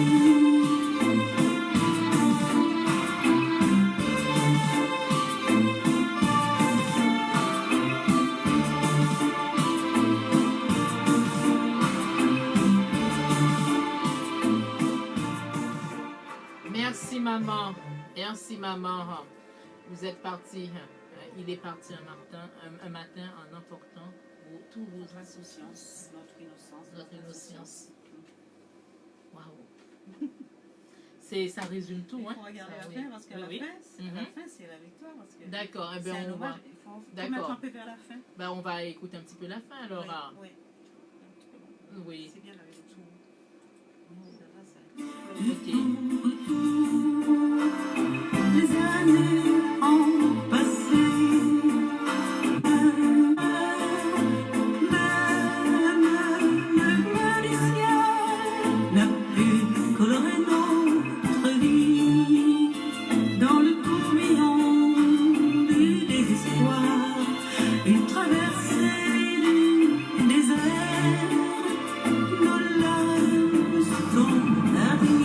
Merci maman, merci maman. Vous êtes parti, il est parti un matin en emportant tous vos Notre insouciances, insouciance, notre innocence. notre innocence. Waouh. Ça résume tout, Il hein? faut regarder Ça, la oui. fin parce qu'à Oui, la oui. fin, c'est la victoire. Parce que D'accord, eh c'est bien, un on va, hommage. Il faut D'accord. mettre un peu vers la fin. ben, on va écouter un petit peu la fin alors. Oui, ah. oui. Un petit peu. Oui, C'est bien avec tout. Ça va, ça. ok. Les années ont passé. Même le bleu du ciel n'a pu colorer notre vie. Dans le tourbillon du désespoir, une traversée du désert, nos larmes sont taries.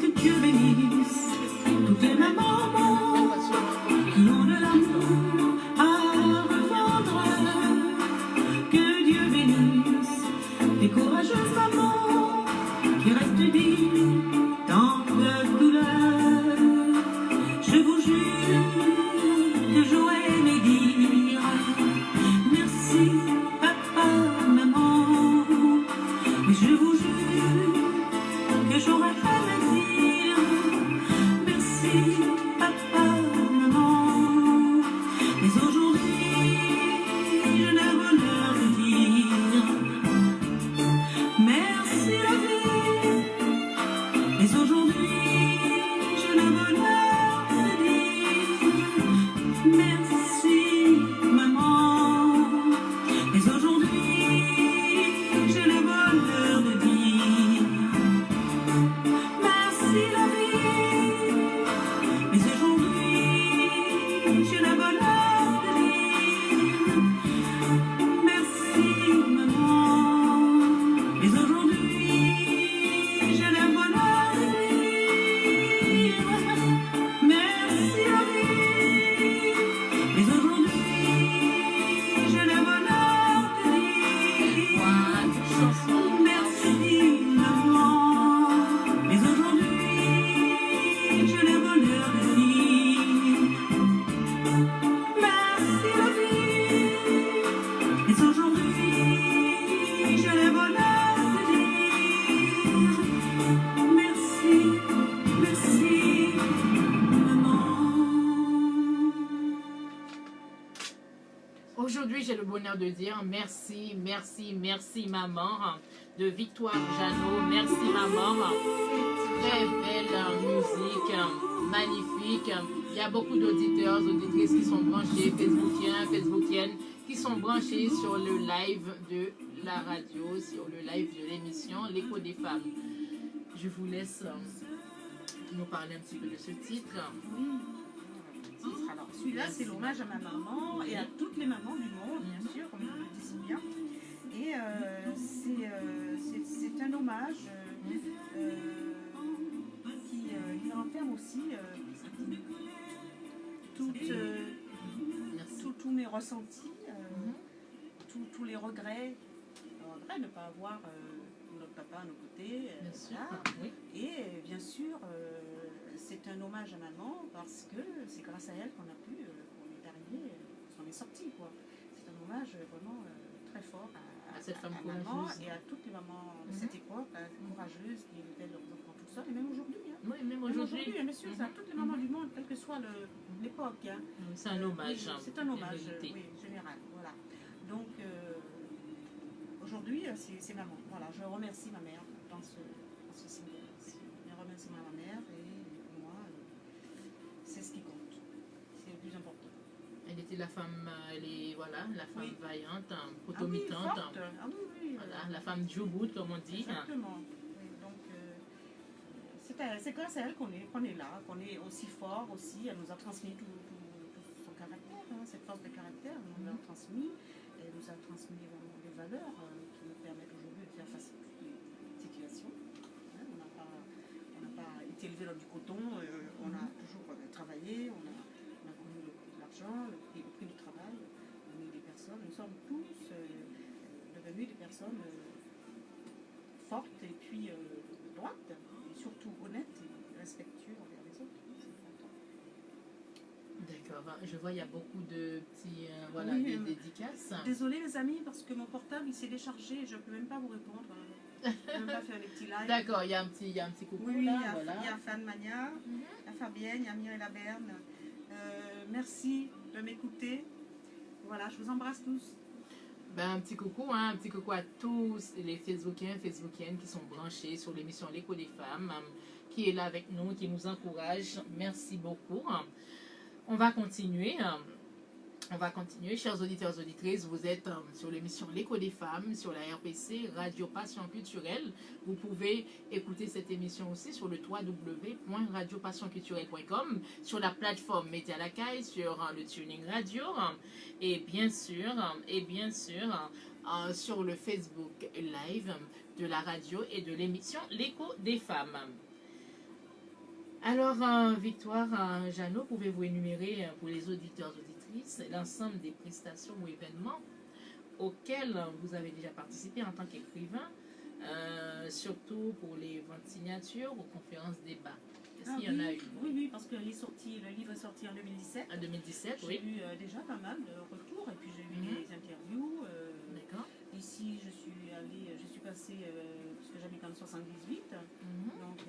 Que Dieu bénisse toutes les mamans au monde qui ont de l'amour à revendre. Que Dieu bénisse les courageuses mamans qui restent dignes dans leur douleur. Je vous jure que j'aurais aimé dire merci papa, maman, mais je vous jure que j'aurais aimé dire merci papa, maman, mais aujourd'hui je n'ai le bonheur de dire merci la vie, mais aujourd'hui je n'ai le bonheur de dire merci maman, mais aujourd'hui j'ai le bonheur de dire merci la vie, mais aujourd'hui j'ai le bonheur de dire merci maman, mais aujourd'hui j'ai le bonheur de dire merci la vie, mais aujourd'hui j'ai le bonheur de dire merci maman, mais aujourd'hui j'ai le bonheur de dire merci la vie, mais aujourd'hui j'ai le bonheur de dire merci, merci maman. Aujourd'hui, j'ai le bonheur de dire merci, merci, merci maman de Victoire Jeannot. Merci maman. Très belle musique, magnifique. Il y a beaucoup d'auditeurs, auditrices qui sont branchés, Facebookiennes, qui sont branchés sur le live de la radio, sur le live de l'émission L'écho des femmes. Je vous laisse nous parler un petit peu de ce titre. Alors, celui-là, c'est l'hommage à ma maman et à toutes les mamans du monde, bien sûr, comme je le dis si bien. Et c'est un hommage qui renferme aussi tous mes ressentis, tous les regrets. Le regret de ne pas avoir notre papa à nos côtés. Bien sûr, Voilà. oui. Et bien sûr, c'est un hommage à maman parce que c'est grâce à elle qu'on a pu, on est arrivé, qu'on est sorti, quoi. C'est un hommage vraiment très fort À cette femme maman courageuse. et à toutes les mamans de cette époque, courageuses, qui élevaient leurs enfants toutes seules, et même aujourd'hui. Hein. Oui, même Même aujourd'hui. aujourd'hui, hein, bien sûr, c'est à toutes les mamans du monde, quelle que soit l'époque. Hein. C'est un hommage. Oui, hein, c'est un en hommage, réalité. oui, général. Voilà. Donc, aujourd'hui, c'est maman. Voilà, je remercie ma mère dans ce single. Je remercie ma mère et pour moi, c'est ce qui compte. C'est le plus important. Elle était la femme, voilà, la femme Oui. vaillante, Ah oui, automitante. forte. Ah oui, oui. Voilà, la femme Jobout, comme on dit. Exactement. Oui, donc, c'est grâce à elle qu'on est là, qu'on est aussi fort aussi. Elle nous a transmis tout son caractère, hein, cette force de caractère. Elle nous l'a transmis. Elle nous a transmis vraiment des valeurs qui nous permettent aujourd'hui de faire face à toutes les situations. Hein, on n'a pas été élevé dans du coton. On a toujours travaillé. On a connu le prix de l'argent, le prix du travail. On est des personnes. Nous sommes tous devenus des personnes fortes et puis droites, et surtout honnêtes et respectueux envers les autres. C'est important. D'accord. Je vois, il y a beaucoup de petits, voilà, Oui, des dédicaces. Désolée les amis, parce que mon portable il s'est déchargé et je ne peux même pas vous répondre. Je ne peux même pas faire les petits lives. D'accord, il y a un petit coucou Oui, là, il y a, voilà. il y a Fan Mania, il y a Fabienne, il y a Mireille Laberne. Merci de m'écouter. Voilà, je vous embrasse tous. Ben, un petit coucou à tous les Facebookiennes qui sont branchés sur l'émission L'écho des femmes, qui est là avec nous, qui nous encourage. Merci beaucoup. On va continuer. Chers auditeurs, auditrices, vous êtes sur l'émission L'écho des femmes, sur la RPC, Radio Passion Culturelle. Vous pouvez écouter cette émission aussi sur le www.radiopassionculturelle.com, sur la plateforme Média Lacaille, sur le Tuning Radio, et bien sûr, sur le Facebook Live de la radio et de l'émission L'écho des femmes. Alors, Victoire Jeannot, pouvez-vous énumérer pour les auditeurs auditrices l'ensemble des prestations ou événements auxquels vous avez déjà participé en tant qu'écrivain, surtout pour les ventes signatures ou conférences débats? Est-ce qu'il y en a eu? Oui, parce que le livre est sorti en 2017. En 2017, J'ai oui. eu déjà pas mal de retours et puis j'ai eu des interviews. D'accord. Ici, je suis passée, parce que j'habite en 78, donc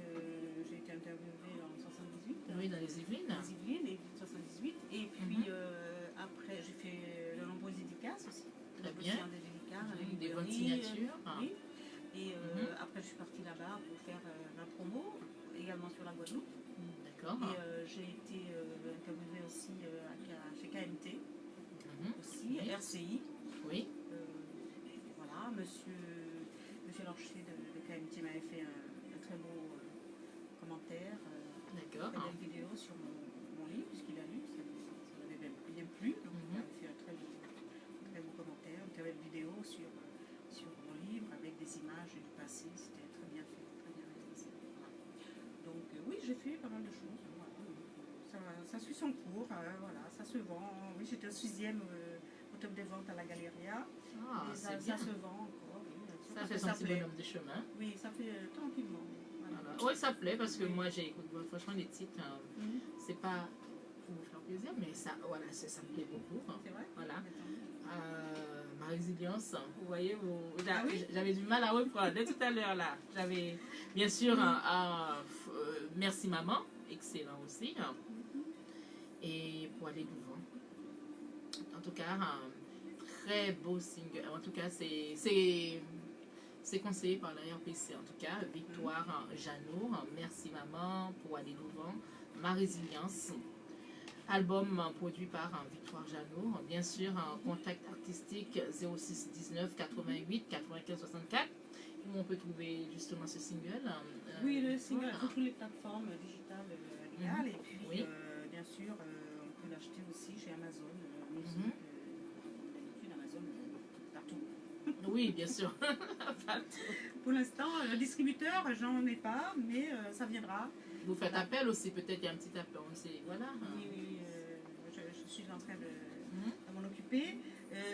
j'ai été interviewée en 78. Oui, dans les Yvelines. Dans les Yvelines, et 78. Et puis après, j'ai fait de nombreuses dédicaces aussi. Très bien. Des dédicaces, Des ventes signatures. Oui. Et après, je suis partie là-bas pour faire ma promo, également sur la Guadeloupe. D'accord. Et j'ai été interviewée aussi chez KMT, aussi, Oui. RCI. Oui. Voilà, monsieur Lorcher de KMT m'avait fait un très beau commentaire, D'accord. une belle vidéo sur mon livre, puisqu'il a lu, ça l'avait bien plu. Donc il m'avait fait un très beau commentaire, une très belle vidéo sur mon livre avec des images du passé. C'était très bien fait, très bien réalisé. Voilà. Donc oui, j'ai fait pas mal de choses. Voilà. Ça suit son cours, voilà, ça se vend. Oui, j'étais au 6e au top des ventes à la Galeria. Ah, Et c'est ça bien. se vend encore. Oui, Ça fait son petit plaît. bonhomme de chemin. Oui, ça fait tranquillement. Voilà. Voilà. Oui, ça plaît parce que moi j'écoute franchement les titres. Mhm. C'est pas pour vous faire plaisir, mais ça, voilà, ça me plaît beaucoup. C'est vrai. Voilà. Attends. Ma résilience, vous voyez, Ah oui. j'avais du mal à reprendre dès tout à l'heure là. J'avais bien sûr Merci Maman, excellent aussi. Et pour aller devant. En tout cas, un très beau single. En tout cas, c'est conseillé par la RPC. En tout cas, Victoire Jeannot, Merci Maman, pour aller devant. Ma résilience. Album produit par Victoire Jeannot. Bien sûr, contact artistique 06 19 88 95 64. Où on peut trouver justement ce single. Oui, le single voilà. sur toutes les plateformes digitales légales. Et puis, Oui. bien sûr, on peut l'acheter aussi chez Amazon Music. D'habitude, Amazon partout. Oui, bien sûr. Pas tout. Pour l'instant, le distributeur, j'en ai pas, mais ça viendra. Vous faites appel aussi, peut-être il y a un petit appel aussi. Voilà. Oui, oui, je suis en train Mhm. de m'en occuper.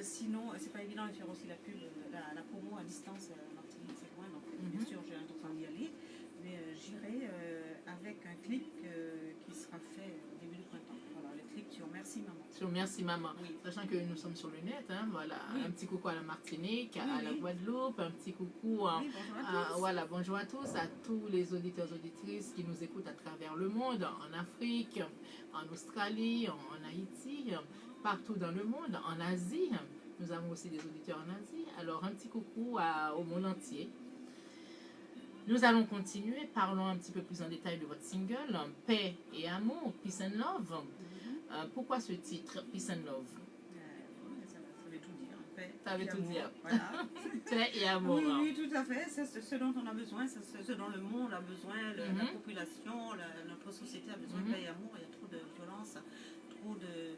Sinon, c'est pas évident de faire aussi la pub, la promo à distance. Martinique, c'est loin, donc bien Mhm. sûr, j'ai l'intention d'y aller. Mais j'irai avec un clip qui sera fait au début du printemps. Voilà, le clip sur Merci Maman. Sur Merci Maman. Oui. Sachant que nous sommes sur le net, hein, voilà. Oui. Un petit coucou à la Martinique, Oui, à la oui. Guadeloupe, un petit coucou Oui, bonjour à tous. voilà, bonjour à tous, à tous les auditeurs auditrices qui nous écoutent à travers le monde, en Afrique, en Australie, en Haïti, partout dans le monde, en Asie. Nous avons aussi des auditeurs en Asie. Alors un petit coucou au monde entier. Nous allons continuer, parlons un petit peu plus en détail de votre single, Paix et Amour, Peace and Love. Pourquoi ce titre, Peace and Love? Ça veut tout dire. Paix Ça veut et tout amour, dire. Voilà. Paix et amour. Oui, oui, tout à fait. C'est ce dont on a besoin, c'est ce dont le monde a besoin, la population, notre société a besoin de paix et amour. Il y a trop de violence, trop de.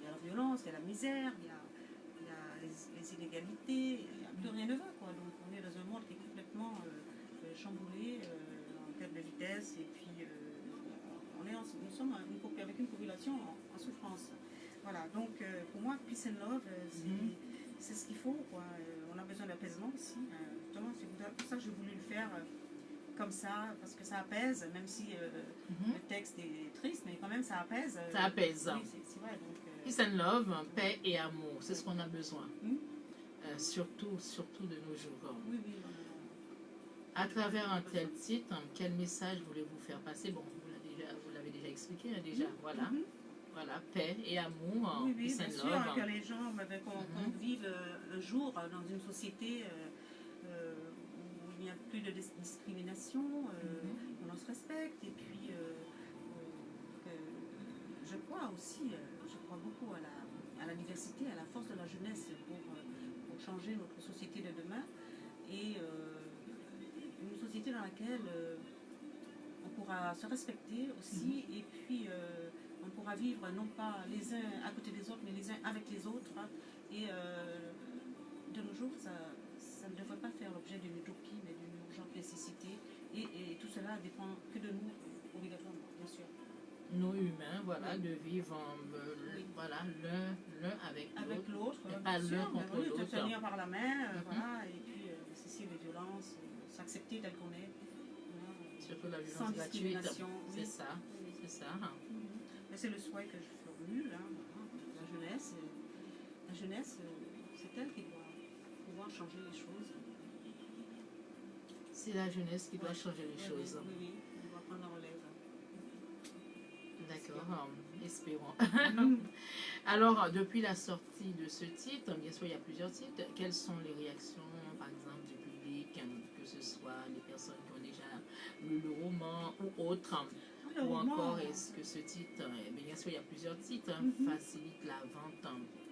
Il y a la violence, il y a la misère, il y a les inégalités, il n'y a plus rien ne va, quoi. Donc on est dans un monde qui est complètement chamboulé, en quête de vitesse, et puis nous sommes avec une population en souffrance. Voilà, donc pour moi, Peace and Love, c'est ce qu'il faut, quoi. On a besoin d'apaisement aussi. Justement, c'est pour ça que j'ai voulu le faire comme ça, parce que ça apaise, même si le texte est triste, mais quand même ça apaise. Ça apaise. Oui, c'est vrai. Donc, Peace and Love, paix et amour, c'est ce qu'on a besoin. Hmm? Surtout de nos jours. Oui, oui. À travers un tel titre, quel message voulez-vous faire passer? Bon, vous l'avez déjà expliqué, hein, déjà. Voilà. Voilà, paix et amour, Oui, oui, peace bien and sûr, love. que les gens, qu'on vive un jour dans une société où il n'y a plus de discrimination, où on se respecte, et puis je crois aussi, je crois beaucoup à la diversité, à la force de la jeunesse pour changer notre société de demain, et une société dans laquelle on pourra se respecter aussi, et puis on pourra vivre non pas les uns à côté des autres, mais les uns avec les autres. Et de nos jours, ça ne devrait pas faire l'objet d'une utopie, mais d'une urgente nécessité. Et tout cela dépend que de nous, obligatoirement, bien sûr. Nous humains, voilà, de vivre voilà, l'un avec l'autre, et pas l'un contre oui, l'autre. de tenir par la main, voilà, et puis cesser les violences, s'accepter tel qu'on est. Voilà, Surtout la sans violence gratuite. discrimination. C'est Oui. ça, Oui. c'est ça. Mais c'est le souhait que je formule, hein, voilà. La jeunesse, c'est elle qui doit pouvoir changer les choses. C'est la jeunesse qui doit changer les Oui, choses. Oui, oui, on doit prendre la relève. D'accord, espérons. Alors, depuis la sortie de ce titre, bien sûr, il y a plusieurs titres. Quelles sont les réactions, par exemple, du public, que ce soit les personnes qui ont déjà lu le roman ou autres? Le Ou roman, encore, est-ce que ce titre, bien sûr, il y a plusieurs titres, facilite la vente?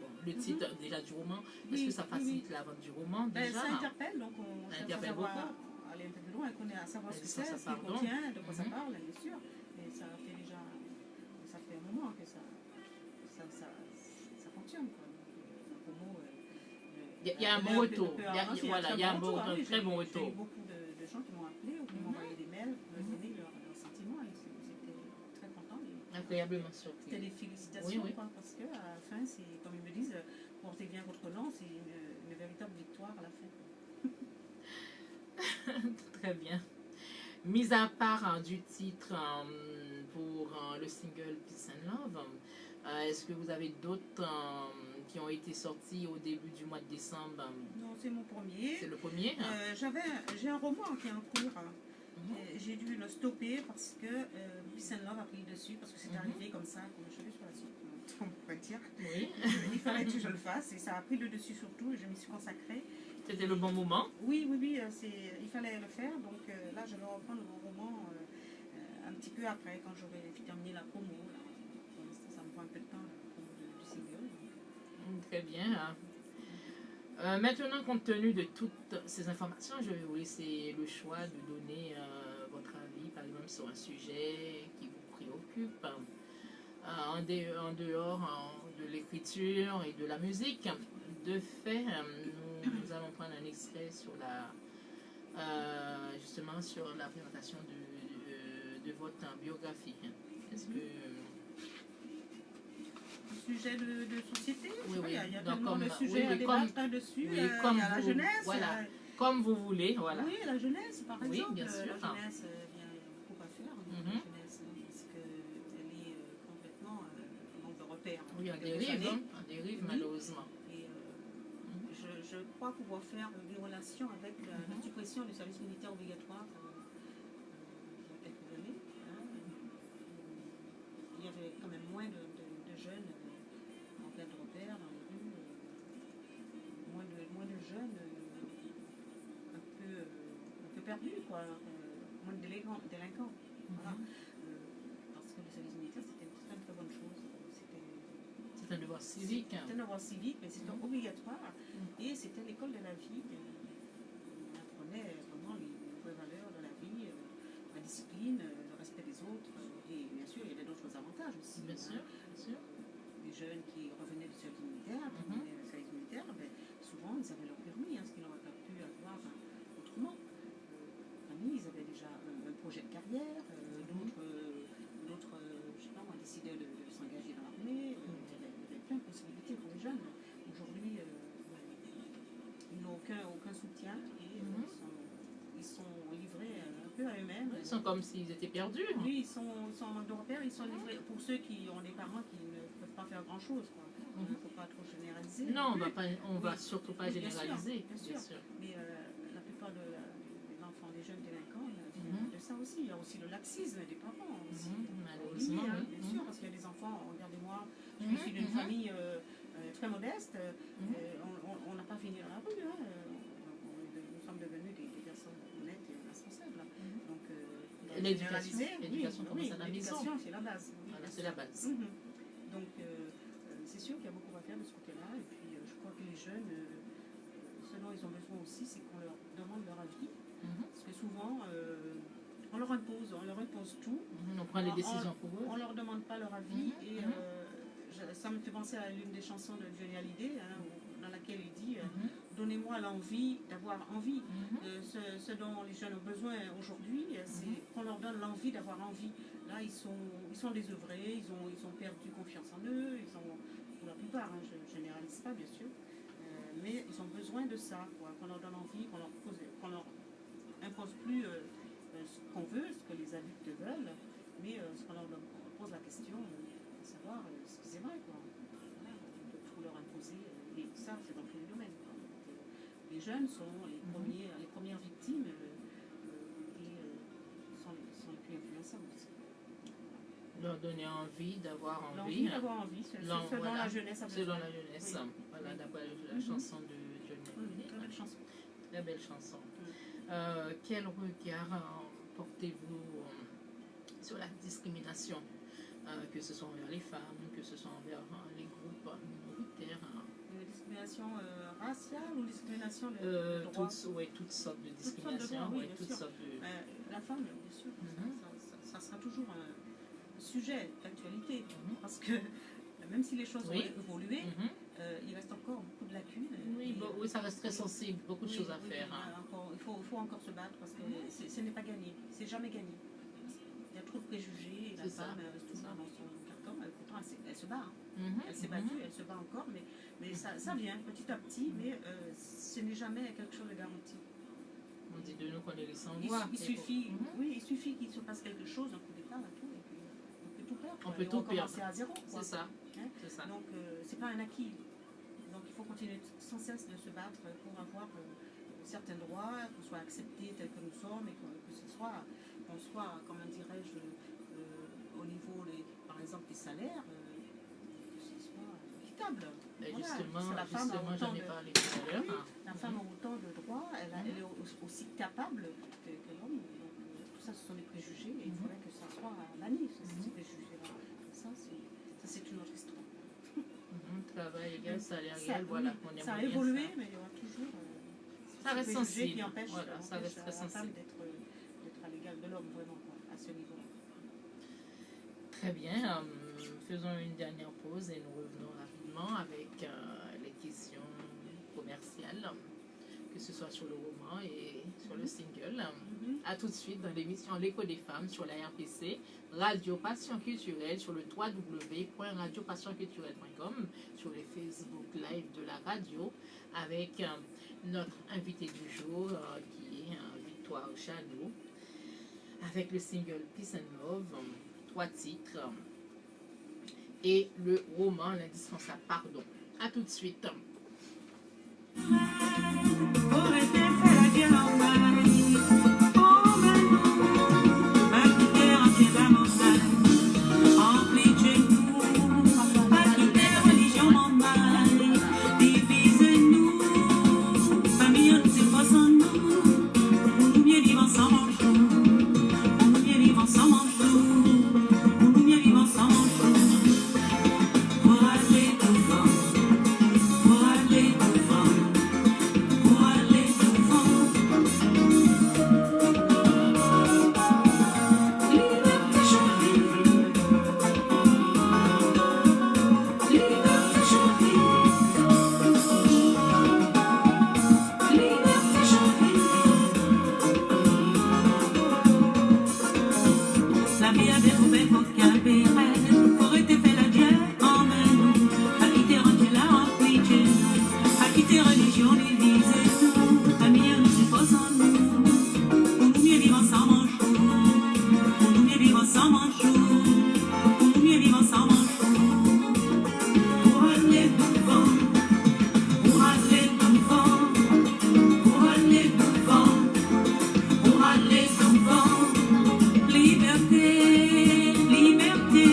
Bon, le titre déjà du roman, est-ce que ça facilite la vente du roman déjà? Ça interpelle, donc on Ça cherche interpelle à savoir, beaucoup. aller un peu plus loin, à savoir ce que Ça c'est, ce qu'il parle donc. contient, de quoi ça parle, bien sûr. Et ça fait déjà, ça fait un moment que ça fonctionne, quoi. Donc, la promo, Il y a un bon retour. Il y a un bon retour, un très bon J'ai retour. eu beaucoup de gens qui m'ont appelé ou qui m'ont envoyé des mails pour me donner leurs sentiments. Ils étaient très contents. Agréablement surpris. C'était des félicitations, Oui. quoi, parce qu'à la fin, c'est, comme ils me disent, portez bien votre nom, c'est une véritable victoire à la fin. Très bien. Mis à part du titre pour le single Peace and Love, est-ce que vous avez d'autres qui ont été sortis au début du mois de décembre? Non, c'est mon premier. C'est le premier. J'ai un roman qui est en cours. J'ai dû le stopper parce que Peace and Love a pris le dessus, parce que c'est arrivé comme ça, comme un cheveu sur la soupe, on pourrait dire. Oui. Il fallait que je le fasse et ça a pris le dessus surtout et je m'y suis consacrée. C'était le bon moment. Oui, il fallait le faire, donc là je vais reprendre mon roman un petit peu après, quand j'aurai terminé la promo. Là. Pour l'instant, ça me prend un peu de temps, la promo du single. Très bien. Maintenant, compte tenu de toutes ces informations, je vais vous laisser le choix de donner votre avis, par exemple, sur un sujet qui vous préoccupe, en dehors de l'écriture et de la musique. De fait, nous allons prendre un extrait sur justement sur la présentation de votre biographie. Est-ce que... Sujet de société, Oui, oui. il y a Donc, tellement de comme- sujets oui, à oui, débattre là-dessus. oui, Il y a comme la vous- jeunesse. voilà. Comme vous voulez, voilà. Oui, la jeunesse, par Oui, exemple. bien sûr. La jeunesse, il y a beaucoup à faire au niveau de la jeunesse, hein, parce qu'elle est complètement en manque de repères. Oui, on depuis quelques dérive, années. on dérive Oui. malheureusement. Et je crois pouvoir faire des relations avec la suppression du service militaire obligatoire il y a quelques années. Hein. Il y avait quand même moins de jeunes en plein de repères dans les rues, moins de jeunes un peu perdus, quoi, moins de délinquants. Voilà. Parce que le service militaire, c'était une très bonne chose. C'est un devoir civique. C'était un devoir civique, mais c'était obligatoire. Et c'était l'école de la vie. On apprenait vraiment les vraies valeurs de la vie, la discipline, le respect des autres. Et bien sûr, il y avait d'autres avantages aussi. Bien sûr, bien sûr. Les jeunes qui revenaient du service militaire, ben, souvent ils avaient leur permis, ce qu'ils n'auraient pas pu avoir autrement. Parmi, ils avaient déjà un projet de carrière, d'autres, je sais pas, ont décidé de s'engager dans l'armée. Il y avait plein de possibilités pour les jeunes. Aujourd'hui, ils n'ont aucun soutien et ils sont livrés un peu à eux-mêmes. Ils sont comme s'ils étaient perdus. Oui, ils sont en manque de repères, ils sont livrés. Pour ceux qui ont des parents qui ne peuvent pas faire grand-chose, quoi. Il ne faut pas trop généraliser. Non, on va surtout pas Oui, bien généraliser. sûr, bien sûr. Mais la plupart des enfants, des jeunes délinquants, il y a de ça aussi. Il y a aussi le laxisme des parents. Aussi. Malheureusement, Oui, oui. bien sûr, parce qu'il y a des enfants, regardez-moi, je suis issue d'une famille très modeste, on n'a pas fini dans la rue. Nous sommes devenus des personnes honnêtes et responsables. Donc, l'éducation commence à la maison. L'éducation, c'est la base. Voilà, c'est la base. Donc, c'est sûr qu'il y a beaucoup à faire de ce côté-là. Et puis, je crois que les jeunes, ce dont ils ont besoin aussi, c'est qu'on leur demande leur avis. Parce que souvent, on leur impose tout. On prend les décisions pour eux. On leur demande pas leur avis. Et ça me fait penser à l'une des chansons de Johnny Hallyday, dans laquelle il dit donnez-moi l'envie d'avoir envie. Ce dont les jeunes ont besoin aujourd'hui, c'est qu'on leur donne l'envie d'avoir envie. Là, ils sont désœuvrés, ils ont perdu confiance en eux, pour la plupart, je ne généralise pas bien sûr, mais ils ont besoin de ça, qu'on leur donne envie, qu'on leur impose plus ce qu'on veut, ce que les adultes veulent, mais ce qu'on leur pose la question, de savoir ce qu'ils aimeraient, quoi. Voilà, de tout leur imposer, et ça c'est dans tous les domaines. Quoi. Donc, les jeunes sont les premières victimes et sont les plus influençables aussi. Leur donner envie d'avoir envie. L'envie d'avoir envie, c'est ce dont la jeunesse a besoin. Selon la jeunesse, voilà, d'après la chanson de Johnny Hallyday. Très belle chanson. Très belle chanson. Quel regard portez-vous sur la discrimination, que ce soit envers les femmes, que ce soit envers les groupes minoritaires? Une discrimination raciale ou discrimination de droit? Toutes sortes de discrimination, toutes sortes de... La femme, bien sûr, ça sera toujours un sujet d'actualité, parce que même si les choses ont évolué, il reste encore beaucoup de lacunes. Oui, ça reste très sensible, beaucoup de choses à faire. Il faut encore se battre, parce que ce n'est pas gagné, c'est jamais gagné. Il y a trop de préjugés, et la femme reste toujours dans son carton, pourtant elle se bat. Elle s'est battue, elle se bat encore, mais ça vient petit à petit, mais ce n'est jamais quelque chose de garanti. On dit de nous qu'on est les sans voix. Il suffit qu'il se passe quelque chose, un coup d'état, et puis on peut tout perdre. On peut tout perdre. Recommencer à zéro. C'est ça. C'est ça. Donc, c'est pas un acquis. Donc, il faut continuer sans cesse de se battre pour avoir certains droits, qu'on soit accepté tel que nous sommes et qu'on soit, comment dirais-je, au niveau, par exemple, des salaires, que ce soit équitable. Justement, la femme j'en ai parlé tout à l'heure. La femme a autant de droits, elle est aussi capable que l'homme. Donc, tout ça, ce sont des préjugés et il faudrait que ça soit banni, ces préjugés-là. Ça, c'est une autre histoire. Travail égal, salaire égal, voilà. Ça a évolué, mais il y aura toujours ça reste sensible. Qui empêche, ça reste très sensible. La femme d'être à l'égal de l'homme, vraiment, à ce niveau. Très bien. Faisons une dernière pause et nous revenons rapidement avec les questions commerciales. que ce soit sur le roman et sur le single. À tout de suite dans l'émission L'écho des femmes sur la RPC, Radio Passion Culturelle, sur le www.radiopassionculturelle.com, sur les Facebook Live de la radio, avec notre invité du jour qui est Victoire Chano, avec le single Peace and Love, 3 titres, et le roman L'indispensable pardon. À tout de suite. Liberté, liberté.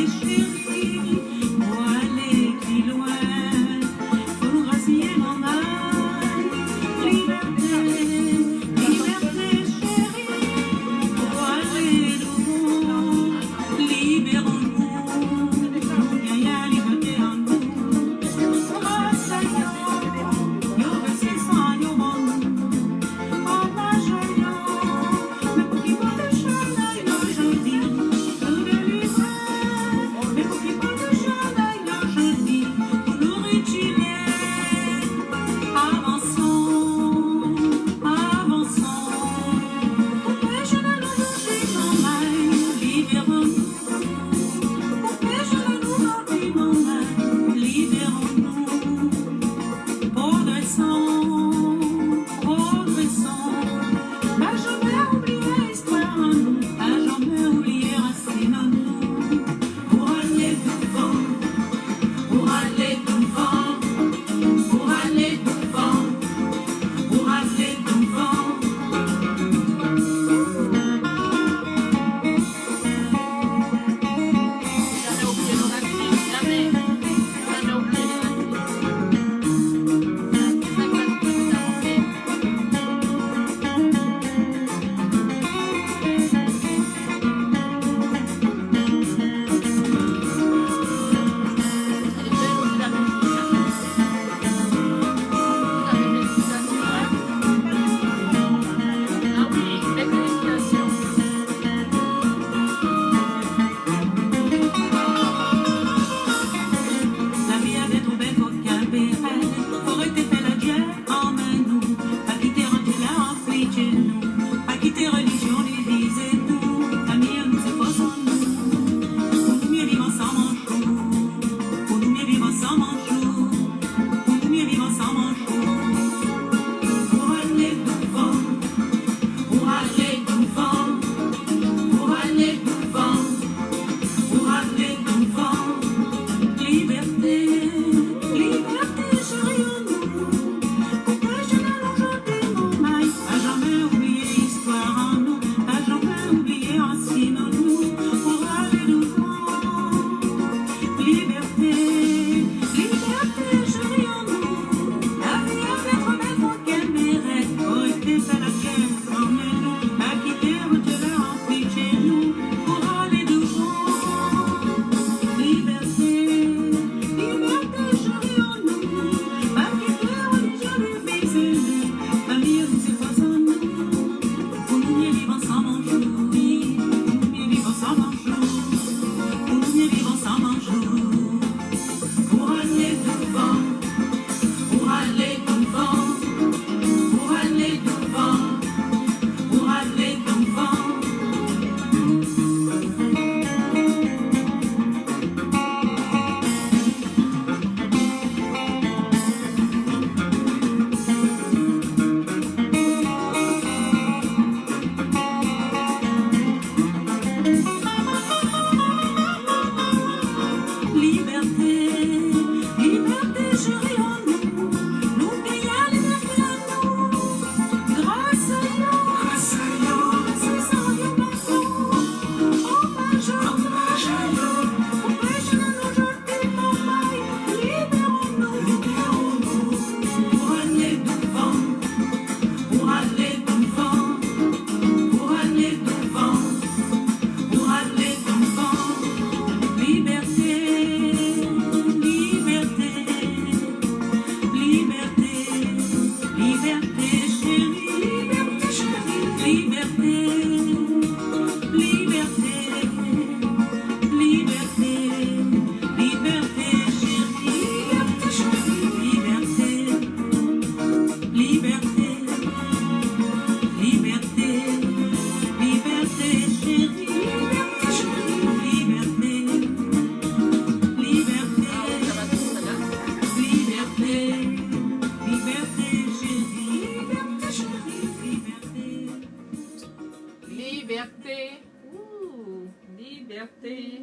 Liberté. Ouh, liberté.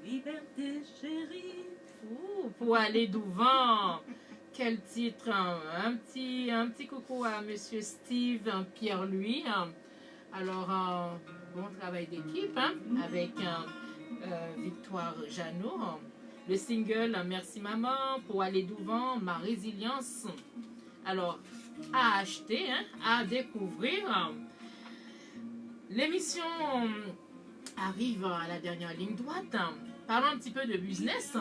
Liberté, chérie. Ouh, pour aller devant. Quel titre, hein? Un petit coucou à Monsieur Steve Pierre-Louis. Alors, bon travail d'équipe hein, avec Victoire Jeannot. Le single Merci Maman, pour aller devant, ma résilience. Alors, à acheter, hein, à découvrir. L'émission arrive à la dernière ligne droite. Parlons un petit peu de business.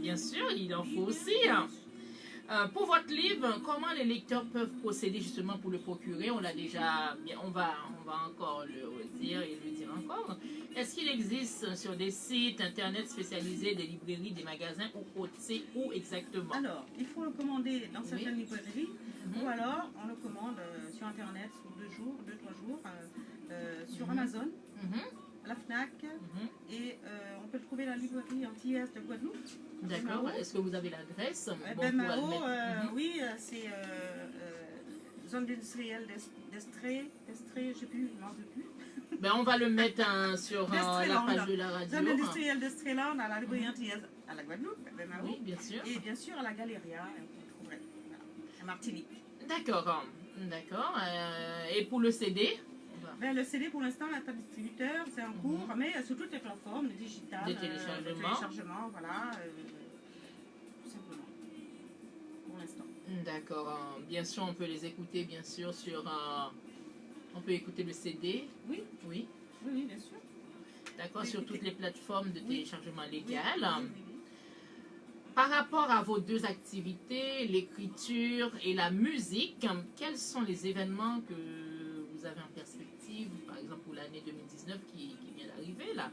Bien sûr, il en faut aussi. Pour votre livre, comment les lecteurs peuvent procéder justement pour le procurer? On l'a déjà, on va encore le dire et le dire encore. Est-ce qu'il existe sur des sites internet spécialisés, des librairies, des magasins ou autres? C'est où exactement? Alors, il faut le commander dans certaines librairies Mhm. ou alors on le commande sur internet sous 2-3 jours, sur Mhm. Amazon, Mhm. la FNAC Mhm. et on peut le trouver dans la librairie antillaise de Guadeloupe. D'accord. BMAO. Est-ce que vous avez l'adresse? Eh Bon, ben, on pourra le Mao, mettre. Mhm. oui, c'est zone industrielle d'Estrée, je sais plus, je m'en rappelle plus. Ben, on va le mettre sur la D'Estréland. page de la radio. Zone industrielle d'Estréland à la librairie antillaise à la Guadeloupe, BMAO. Oui, bien sûr. Et bien sûr à la Galéria, on trouverait à Martinique. D'accord. D'accord. Et pour le CD? Ben, le CD pour l'instant n'a pas de distributeur, c'est en cours, mais sur toutes les plateformes digitales, De téléchargement. voilà, tout simplement, pour l'instant. D'accord. Bien sûr, on peut les écouter, bien sûr, sur... on peut écouter le CD. Oui, Oui. oui, bien sûr. D'accord, Oui, sur écoutez. toutes les plateformes de Oui. téléchargement Oui, légal. oui, oui. Par rapport à vos deux activités, l'écriture et la musique, quels sont les événements que vous avez en perspective, par exemple pour l'année 2019 qui vient d'arriver là?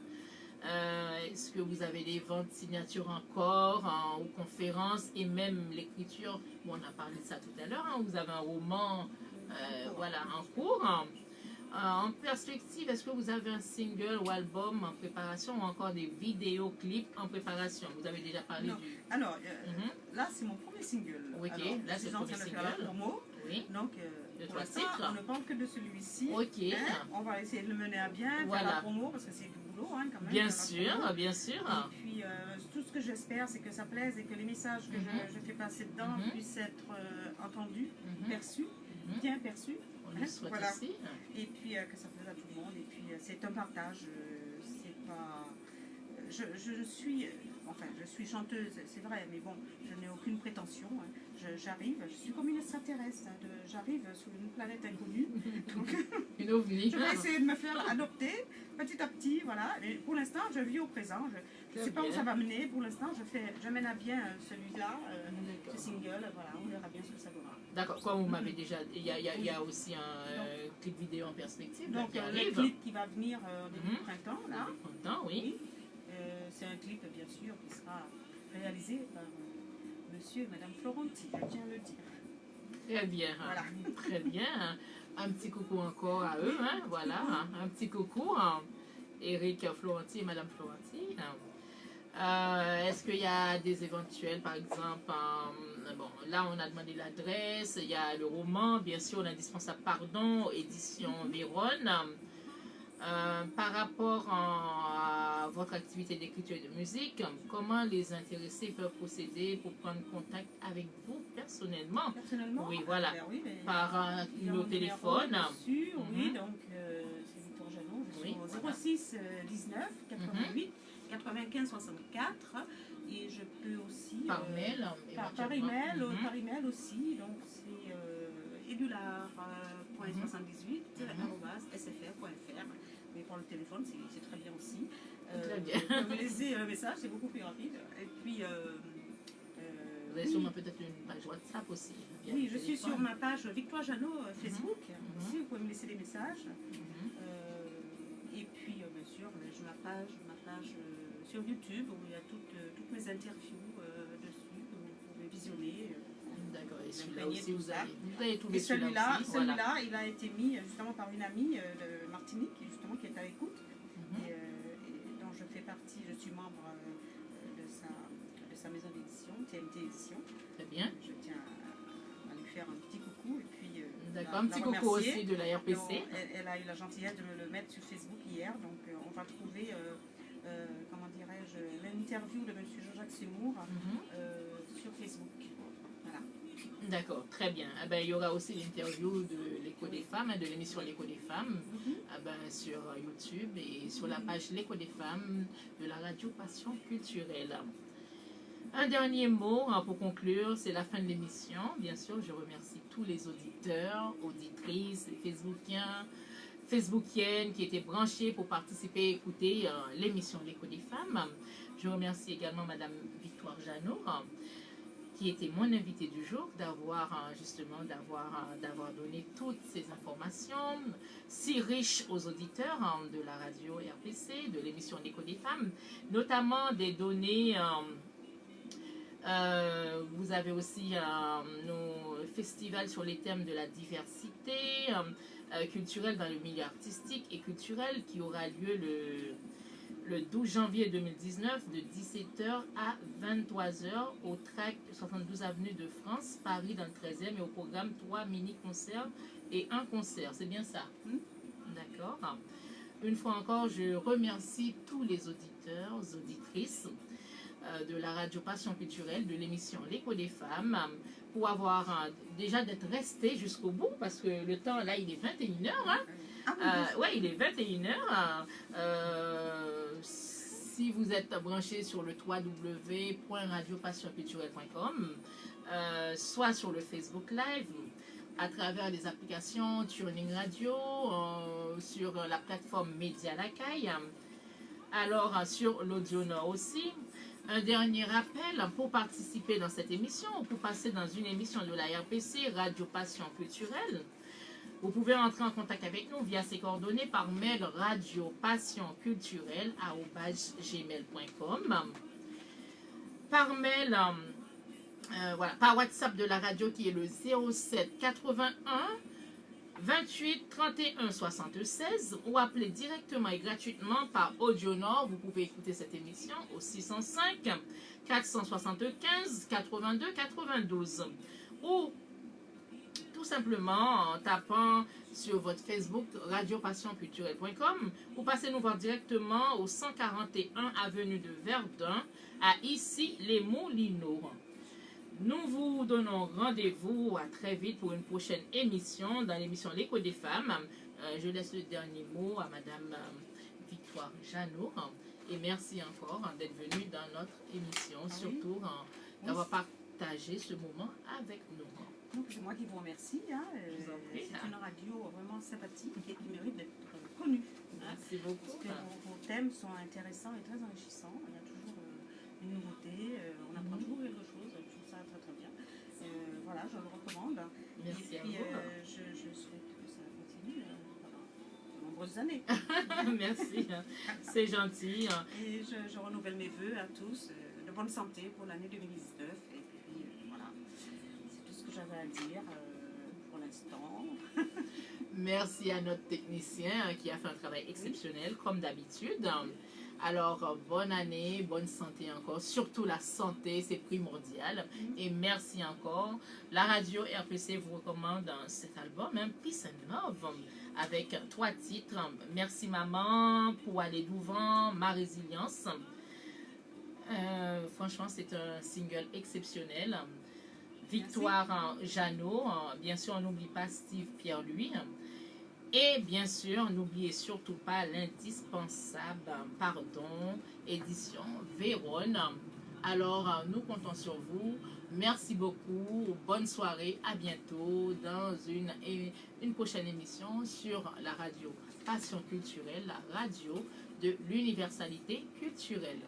Est-ce que vous avez des ventes de signatures encore ou conférences et même l'écriture? Bon, on a parlé de ça tout à l'heure. Hein, vous avez un roman voilà, en cours. En perspective, est-ce que vous avez un single ou album en préparation ou encore des vidéoclips en préparation? Vous avez déjà parlé Non. du... Alors, Mhm. là, c'est mon premier single. Ok, Alors, là, je c'est suis le en premier train de faire la single. promo. Oui. Donc, De pour trois l'instant, titres. on ne parle que de celui-ci. Ok. Hein, on va essayer de le mener à bien, faire Voilà. la promo, parce que c'est du boulot hein, quand même. Bien faire la promo. sûr, bien sûr. Et puis, tout ce que j'espère, c'est que ça plaise et que les messages que je fais passer dedans Mhm. puissent être entendus, Mhm. perçus, Mhm. bien perçus. On le souhaite Voilà. aussi. Et puis que ça plaise à tout le monde. Et puis c'est un partage. C'est pas. Je suis. Enfin, je suis chanteuse, c'est vrai, mais bon, je n'ai aucune prétention. Hein. J'arrive, je suis comme une extraterrestre. Hein, j'arrive sur une planète inconnue. Donc, Une ovni. je vais essayer de me faire adopter petit à petit. Voilà. Mais pour l'instant, je vis au présent. Je ne sais pas où ça va mener. Pour l'instant, je mène à bien celui-là, ce single. Voilà, on verra bien ce que ça donnera. D'accord, comme vous m'avez déjà... Il y a aussi un clip vidéo en perspective là, Donc, qui le arrive. clip qui va venir au début du printemps, là. Content, oui. C'est un clip, bien sûr, qui sera réalisé par monsieur et madame Florenti, je tiens à le dire. Très bien. Voilà. Très bien. Un petit coucou encore à eux. Hein, voilà. Un petit coucou. Eric Florenti et madame Florenti. Est-ce qu'il y a des éventuels, par exemple, bon, là on a demandé l'adresse, il y a le roman, bien sûr, l'indispensable pardon, édition Véronne. Par rapport à votre activité d'écriture et de musique, comment les intéressés peuvent procéder pour prendre contact avec vous personnellement? Personnellement, Oui, voilà. oui, mais Par un il y a numéro mon de téléphone. numéro dessus, oui, Mhm. donc c'est Victor Janot, je suis Oui, au voilà. 06 19 88 95 64 et je peux aussi Par mail, par éventuellement. email, Mhm. par email aussi, donc c'est edular.78 @sfr.fr. Mais pour le téléphone, c'est très bien aussi. Très bien. Vous pouvez me laisser un message, c'est beaucoup plus rapide. Et puis, Vous avez sûrement peut-être une page WhatsApp aussi. via oui, le je suis téléphone. sur ma page Victoire Janot Facebook. Mhm. Aussi, vous pouvez me laisser des messages. Mhm. Et puis, bien sûr, j'ai ma page sur YouTube où il y a toutes mes interviews dessus que vous pouvez visionner. D'accord, et celui-là Imprégné aussi, de tout vous ça. avez trouvé Et celui-là, aussi. Voilà. il a été mis justement par une amie de Martinique, justement, qui est à l'écoute. Mhm. Et dont je fais partie, je suis membre de sa maison d'édition, TMT Édition. Très bien. Je tiens à lui faire un petit coucou et puis D'accord, un petit coucou remercier. aussi de la Donc, RPC. elle a eu la gentillesse de me le mettre sur Facebook hier, donc on va trouver, comment dirais-je, l'interview de M. Jean-Jacques Seymour sur Facebook. Voilà. D'accord, très bien. Eh ben, il y aura aussi l'interview de l'Écho des femmes, de l'émission L'Écho des femmes, eh ben, sur YouTube et sur la page L'Écho des femmes de la radio Passion Culturelle. Un dernier mot pour conclure, c'est la fin de l'émission. Bien sûr, je remercie tous les auditeurs, auditrices, les Facebookiennes qui étaient branchés pour participer et écouter l'émission L'Écho des femmes. Je remercie également Madame Victoire Jeannot, qui était mon invitée du jour, d'avoir donné toutes ces informations si riches aux auditeurs de la radio RPC, de l'émission L'Écho des femmes, notamment des données. Vous avez aussi nos festivals sur les thèmes de la diversité culturelle dans le milieu artistique et culturel qui aura lieu le 12 janvier 2019 de 17h à 23h au tract 72 avenue de France, Paris dans le 13e et au programme 3 mini-concerts et un concert. C'est bien ça? D'accord. Une fois encore, je remercie tous les auditeurs, auditrices de la radio Passion Culturelle, de l'émission L'Écho des femmes, pour avoir déjà d'être resté jusqu'au bout, parce que le temps là, il est 21h. Ouais, il est 21h. Si vous êtes branché sur le www.radiopassionculturelle.com, soit sur le Facebook Live, à travers les applications Tuning Radio, sur la plateforme Média Lacaille, alors sur l'Audio Nord aussi. Un dernier rappel, pour participer dans cette émission ou pour passer dans une émission de la RPC, Radio Passion Culturelle, vous pouvez entrer en contact avec nous via ces coordonnées par mail radiopassionculturelle@gmail.com, par mail, voilà, par WhatsApp de la radio qui est le 07 81 28 31 76 ou appelez directement et gratuitement par Audio Nord. Vous pouvez écouter cette émission au 605 475 82 92 ou tout simplement en tapant sur votre Facebook radiopassionculturelle.com ou passez nous voir directement au 141 avenue de Verdun à Issy-les-Moulineaux. Nous vous donnons rendez-vous à très vite pour une prochaine émission dans l'émission L'Écho des femmes. Je laisse le dernier mot à Madame Victoire Jeannot et merci encore d'être venue dans notre émission, surtout d'avoir partagé ce moment avec nous. Donc c'est moi qui vous remercie. C'est une radio vraiment sympathique et qui mérite d'être connue. Merci beaucoup. Parce que vos thèmes sont intéressants et très enrichissants. Il y a toujours une nouveauté, on apprend toujours quelque chose. Je trouve ça très très bien. Voilà, je le recommande. Merci et puis, à vous. je souhaite que ça continue pendant de nombreuses années. Merci, c'est gentil. Et je renouvelle mes vœux à tous de bonne santé pour l'année 2019. Et puis voilà, c'est tout ce que j'avais à dire pour l'instant. Merci à notre technicien qui a fait un travail exceptionnel, comme d'habitude. Alors, bonne année, bonne santé encore. Surtout la santé, c'est primordial. Et merci encore. La radio RPC vous recommande cet album, Peace and Love, avec 3 titres. Merci maman, Pour aller devant, Ma résilience. Franchement, c'est un single exceptionnel. Victoire Jeannot. Bien sûr, on n'oublie pas Steve Pierre-Louis. Et bien sûr, n'oubliez surtout pas l'indispensable Pardon, édition Vérone. Alors, nous comptons sur vous. Merci beaucoup. Bonne soirée. À bientôt dans une prochaine émission sur la radio Passion Culturelle, la radio de l'universalité culturelle.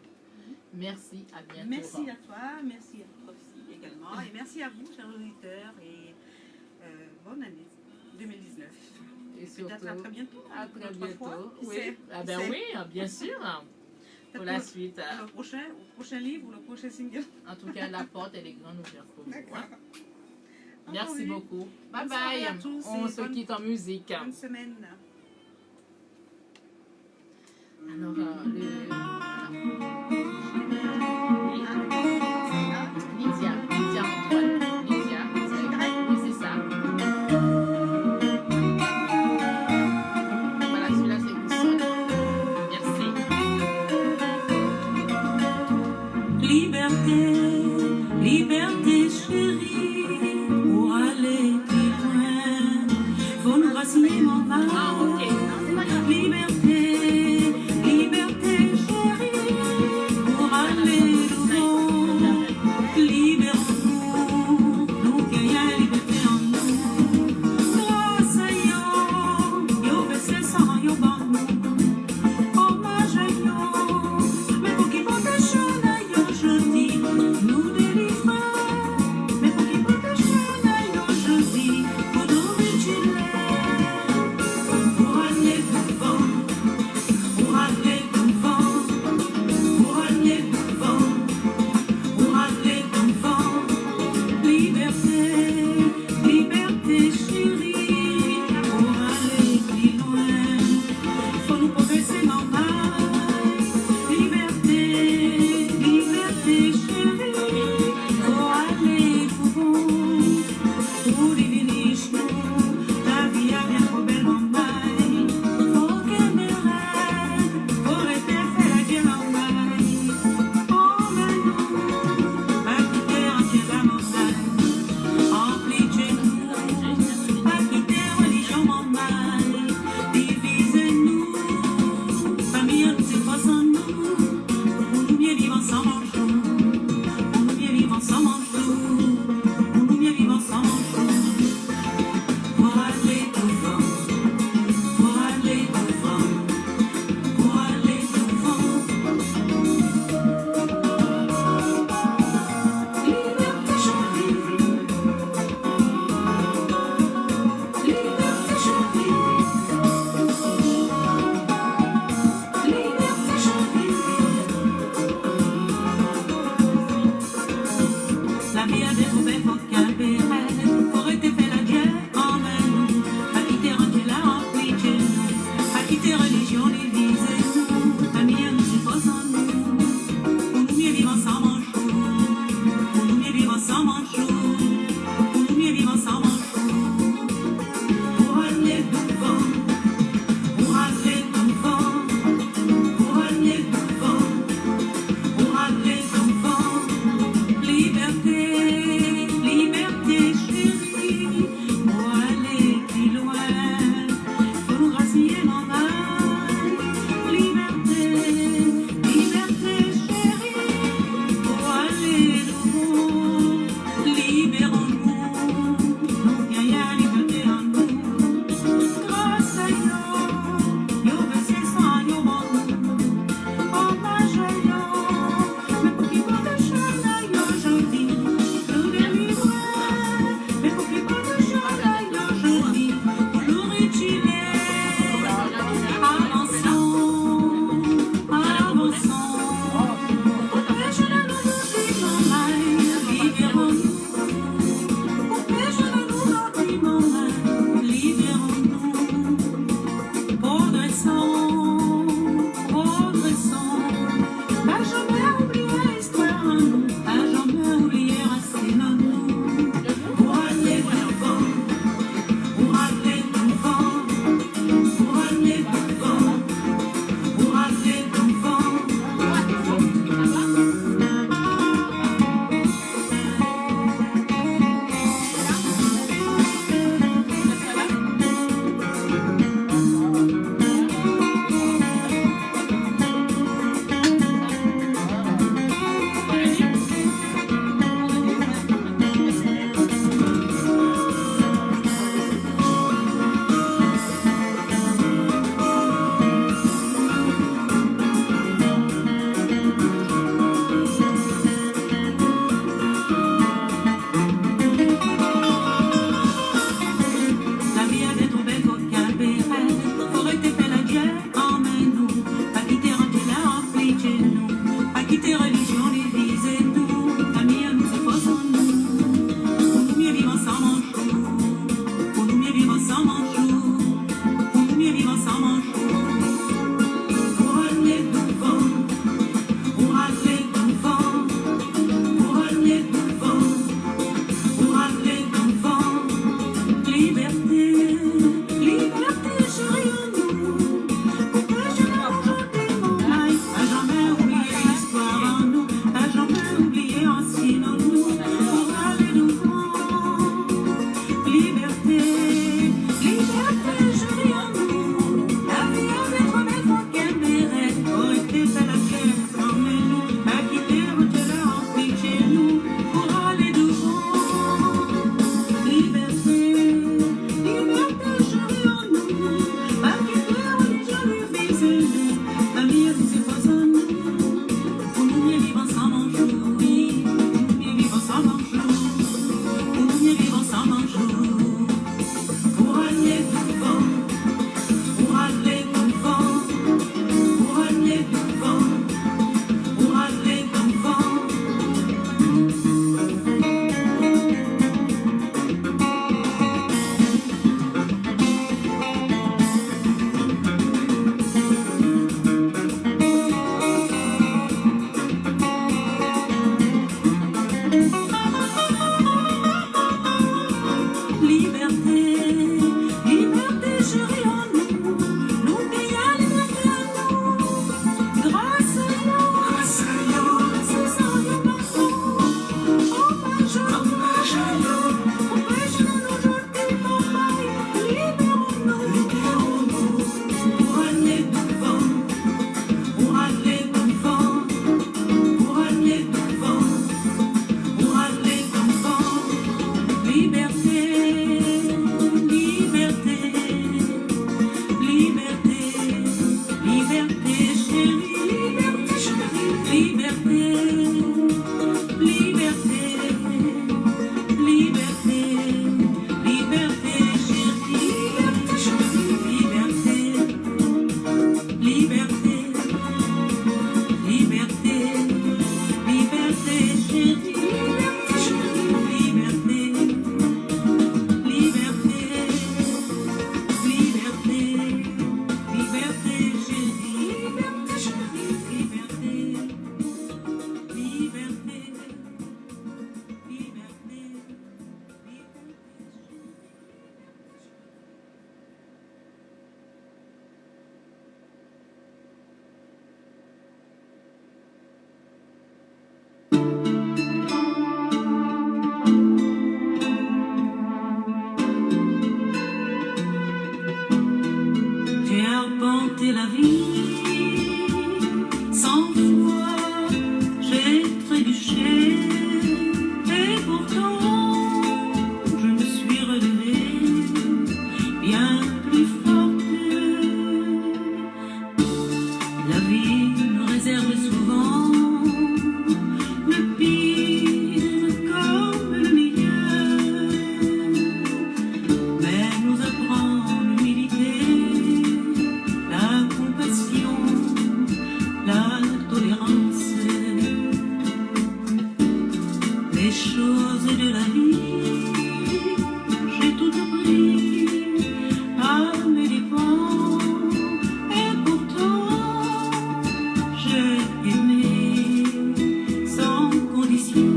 Merci, à bientôt. Merci à toi, merci à toi aussi également. Et merci à vous, chers auditeurs. Et bonne année 2019. Et surtout, peut-être à très bientôt. À très Une autre bientôt. fois, qui Oui. sait, Ah qui ben sait. oui, bien sûr. Pour la suite. Au prochain livre ou le prochain single. En tout cas, la porte, elle est grande ouverte pour vous. D'accord. Hein. Merci Entendu. beaucoup. Bye Bonne bye. soirée à tous On et se bonne- quitte en musique. Bonne semaine. Alors, voilà. Lydia Antoine. Lydia, oui, c'est ça. religion divisez-nous, la mienne suppose en nous. Pour nous mieux vivre ensemble en jour, pour nous mieux vivre ensemble en jour, pour nous mieux vivre ensemble en jour. Pour aller devant, pour aller devant, pour aller devant, pour aller devant. Liberté, liberté chérie, pour aller plus loin, faut nous gracier mon âme. La vie nous réserve souvent le pire comme le meilleur, mais nous apprend l'humilité, la compassion, la tolérance. Les choses de la vie, j'ai tout appris à mes dépens, et pourtant j'ai aimé sans condition.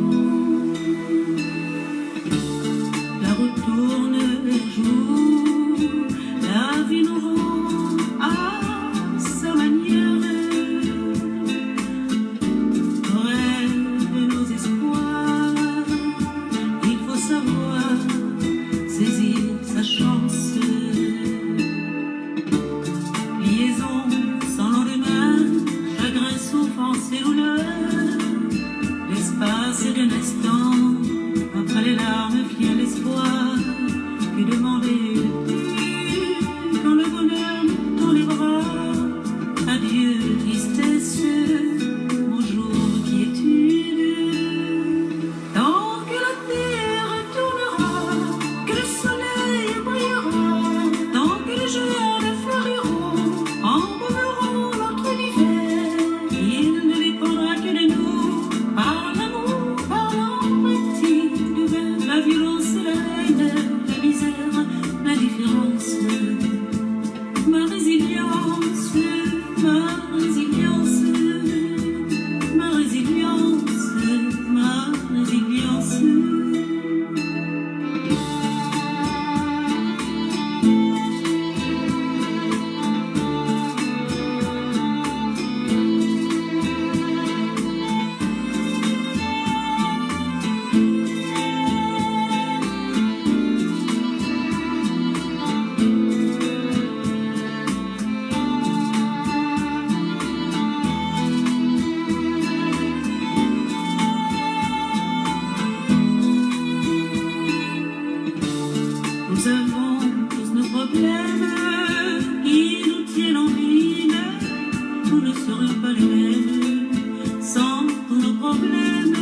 La route tourne les jours, la vie nous rend à sa manière. Nos rêves et nos espoirs, il faut savoir saisir sa chance. Liaison sans lendemain, chagrin, souffrance et douleur. L'espace d'un instant, après les larmes vient l'espoir. Que demander de plus quand le bonheur nous tend les bras? Adieu tristesse, bonjour quiétude. Tant que la terre tournera, que le soleil brillera, tant que les jeunes fleuriront, embaumeront notre hiver, il ne dépendra que de nous. Par l'amour, par l'empathie, la violence et la haine, la misère, l'indifférence. Ma résilience, ma résilience, ma résilience, ma résilience. Nous avons tous nos problèmes qui nous tiennent en vie, mais nous ne serions pas les mêmes sans tous nos problèmes.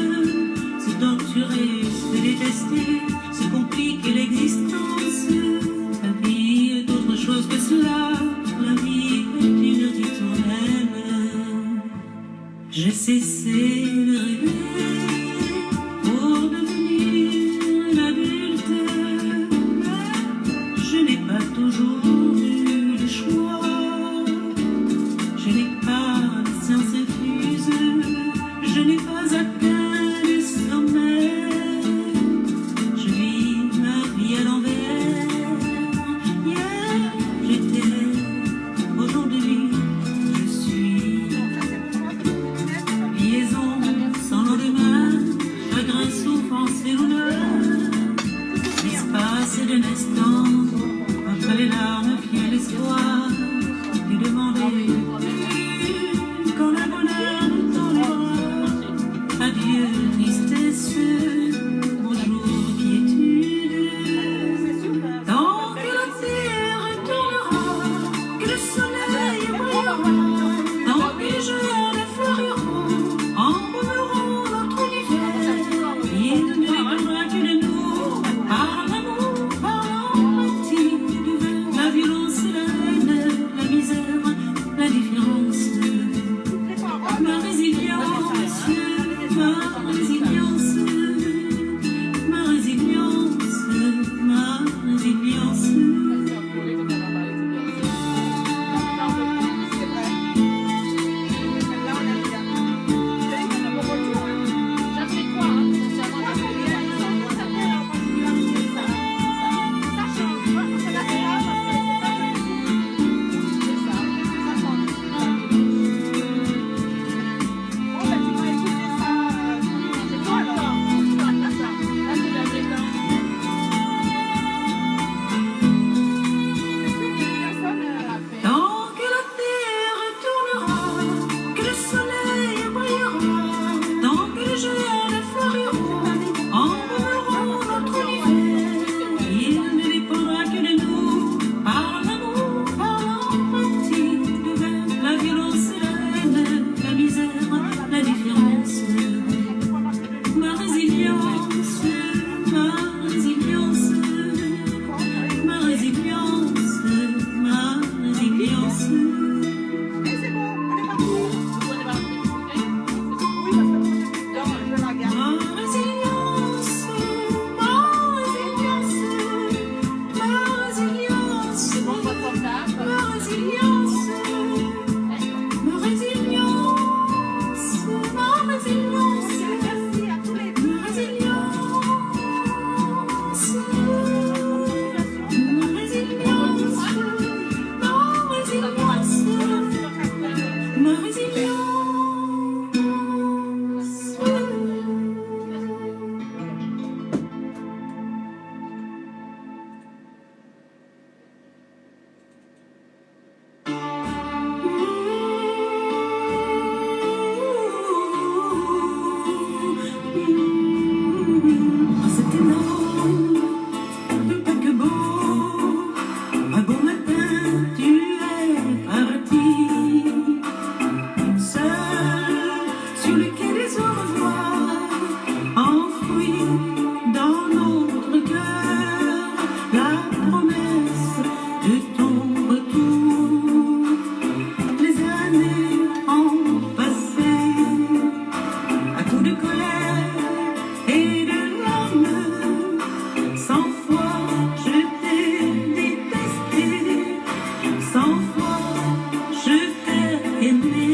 Se torturer, se détester, se compliquer l'existence. La vie est autre chose que cela, la vie est une ritournelle. J'ai cessé de rêver pour devenir un adulte, mais je n'ai pas toujours eu le choix. Je n'ai pas de science infuse, je n'ai pas atteint le sommet. Je vis ma vie à l'envers. Hier j'étais, aujourd'hui je suis. Liaison sans lendemain, chagrin, souffrance et douleur. L'espace d'un instant, après les larmes vient l'espoir. De demander quand la ma résilience. C'était énorme, le paquebot. Un beau matin, tu es parti, seul sur le quai des au revoir, enfoui dans notre cœur la promesse de ton retour. Les années ont passé à coups de colère et de larmes. 100 fois je t'ai détesté, 100 fois je t'ai aimé,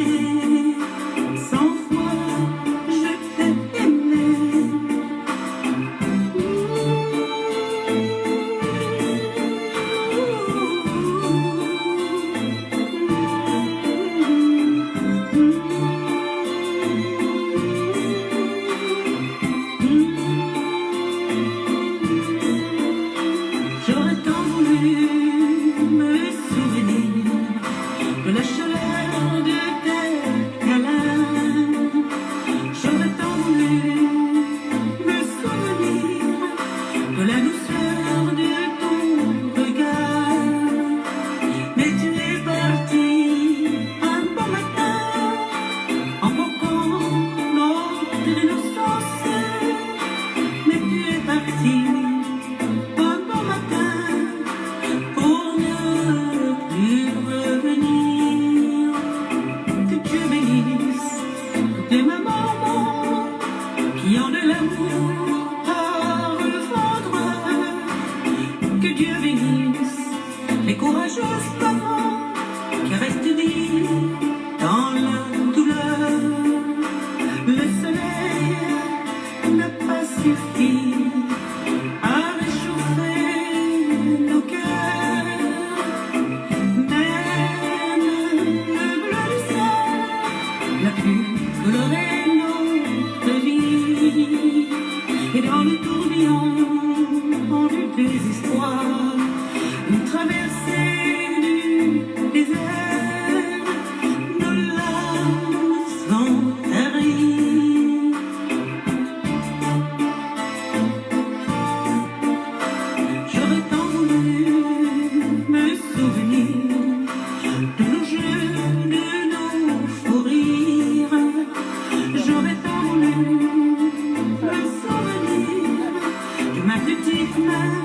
100 fois je t'ai aimé. J'aurais tant voulu me souvenir de la chaleur de tes câlins. J'aurais tant voulu me souvenir de la douceur de ton regard. Mais tu es parti un beau matin, emportant notre innocence. Mais tu es parti un beau matin pour ne plus revenir. Que Dieu bénisse toutes les mamans qui ont de l'amour à revendre. Que Dieu bénisse les courageuses mamans qui restent vives dans la douleur. Le soleil n'a pas suffi à réchauffer nos cœurs. Même le bleu du ciel n'a pu colorer notre vie. Et dans le tourbillon du désespoir, une traversée du désert, nos larmes sont taries. J'aurais tant voulu me souvenir de nos jeux, de nos fous rires. J'aurais tant voulu me souvenir de ma petite main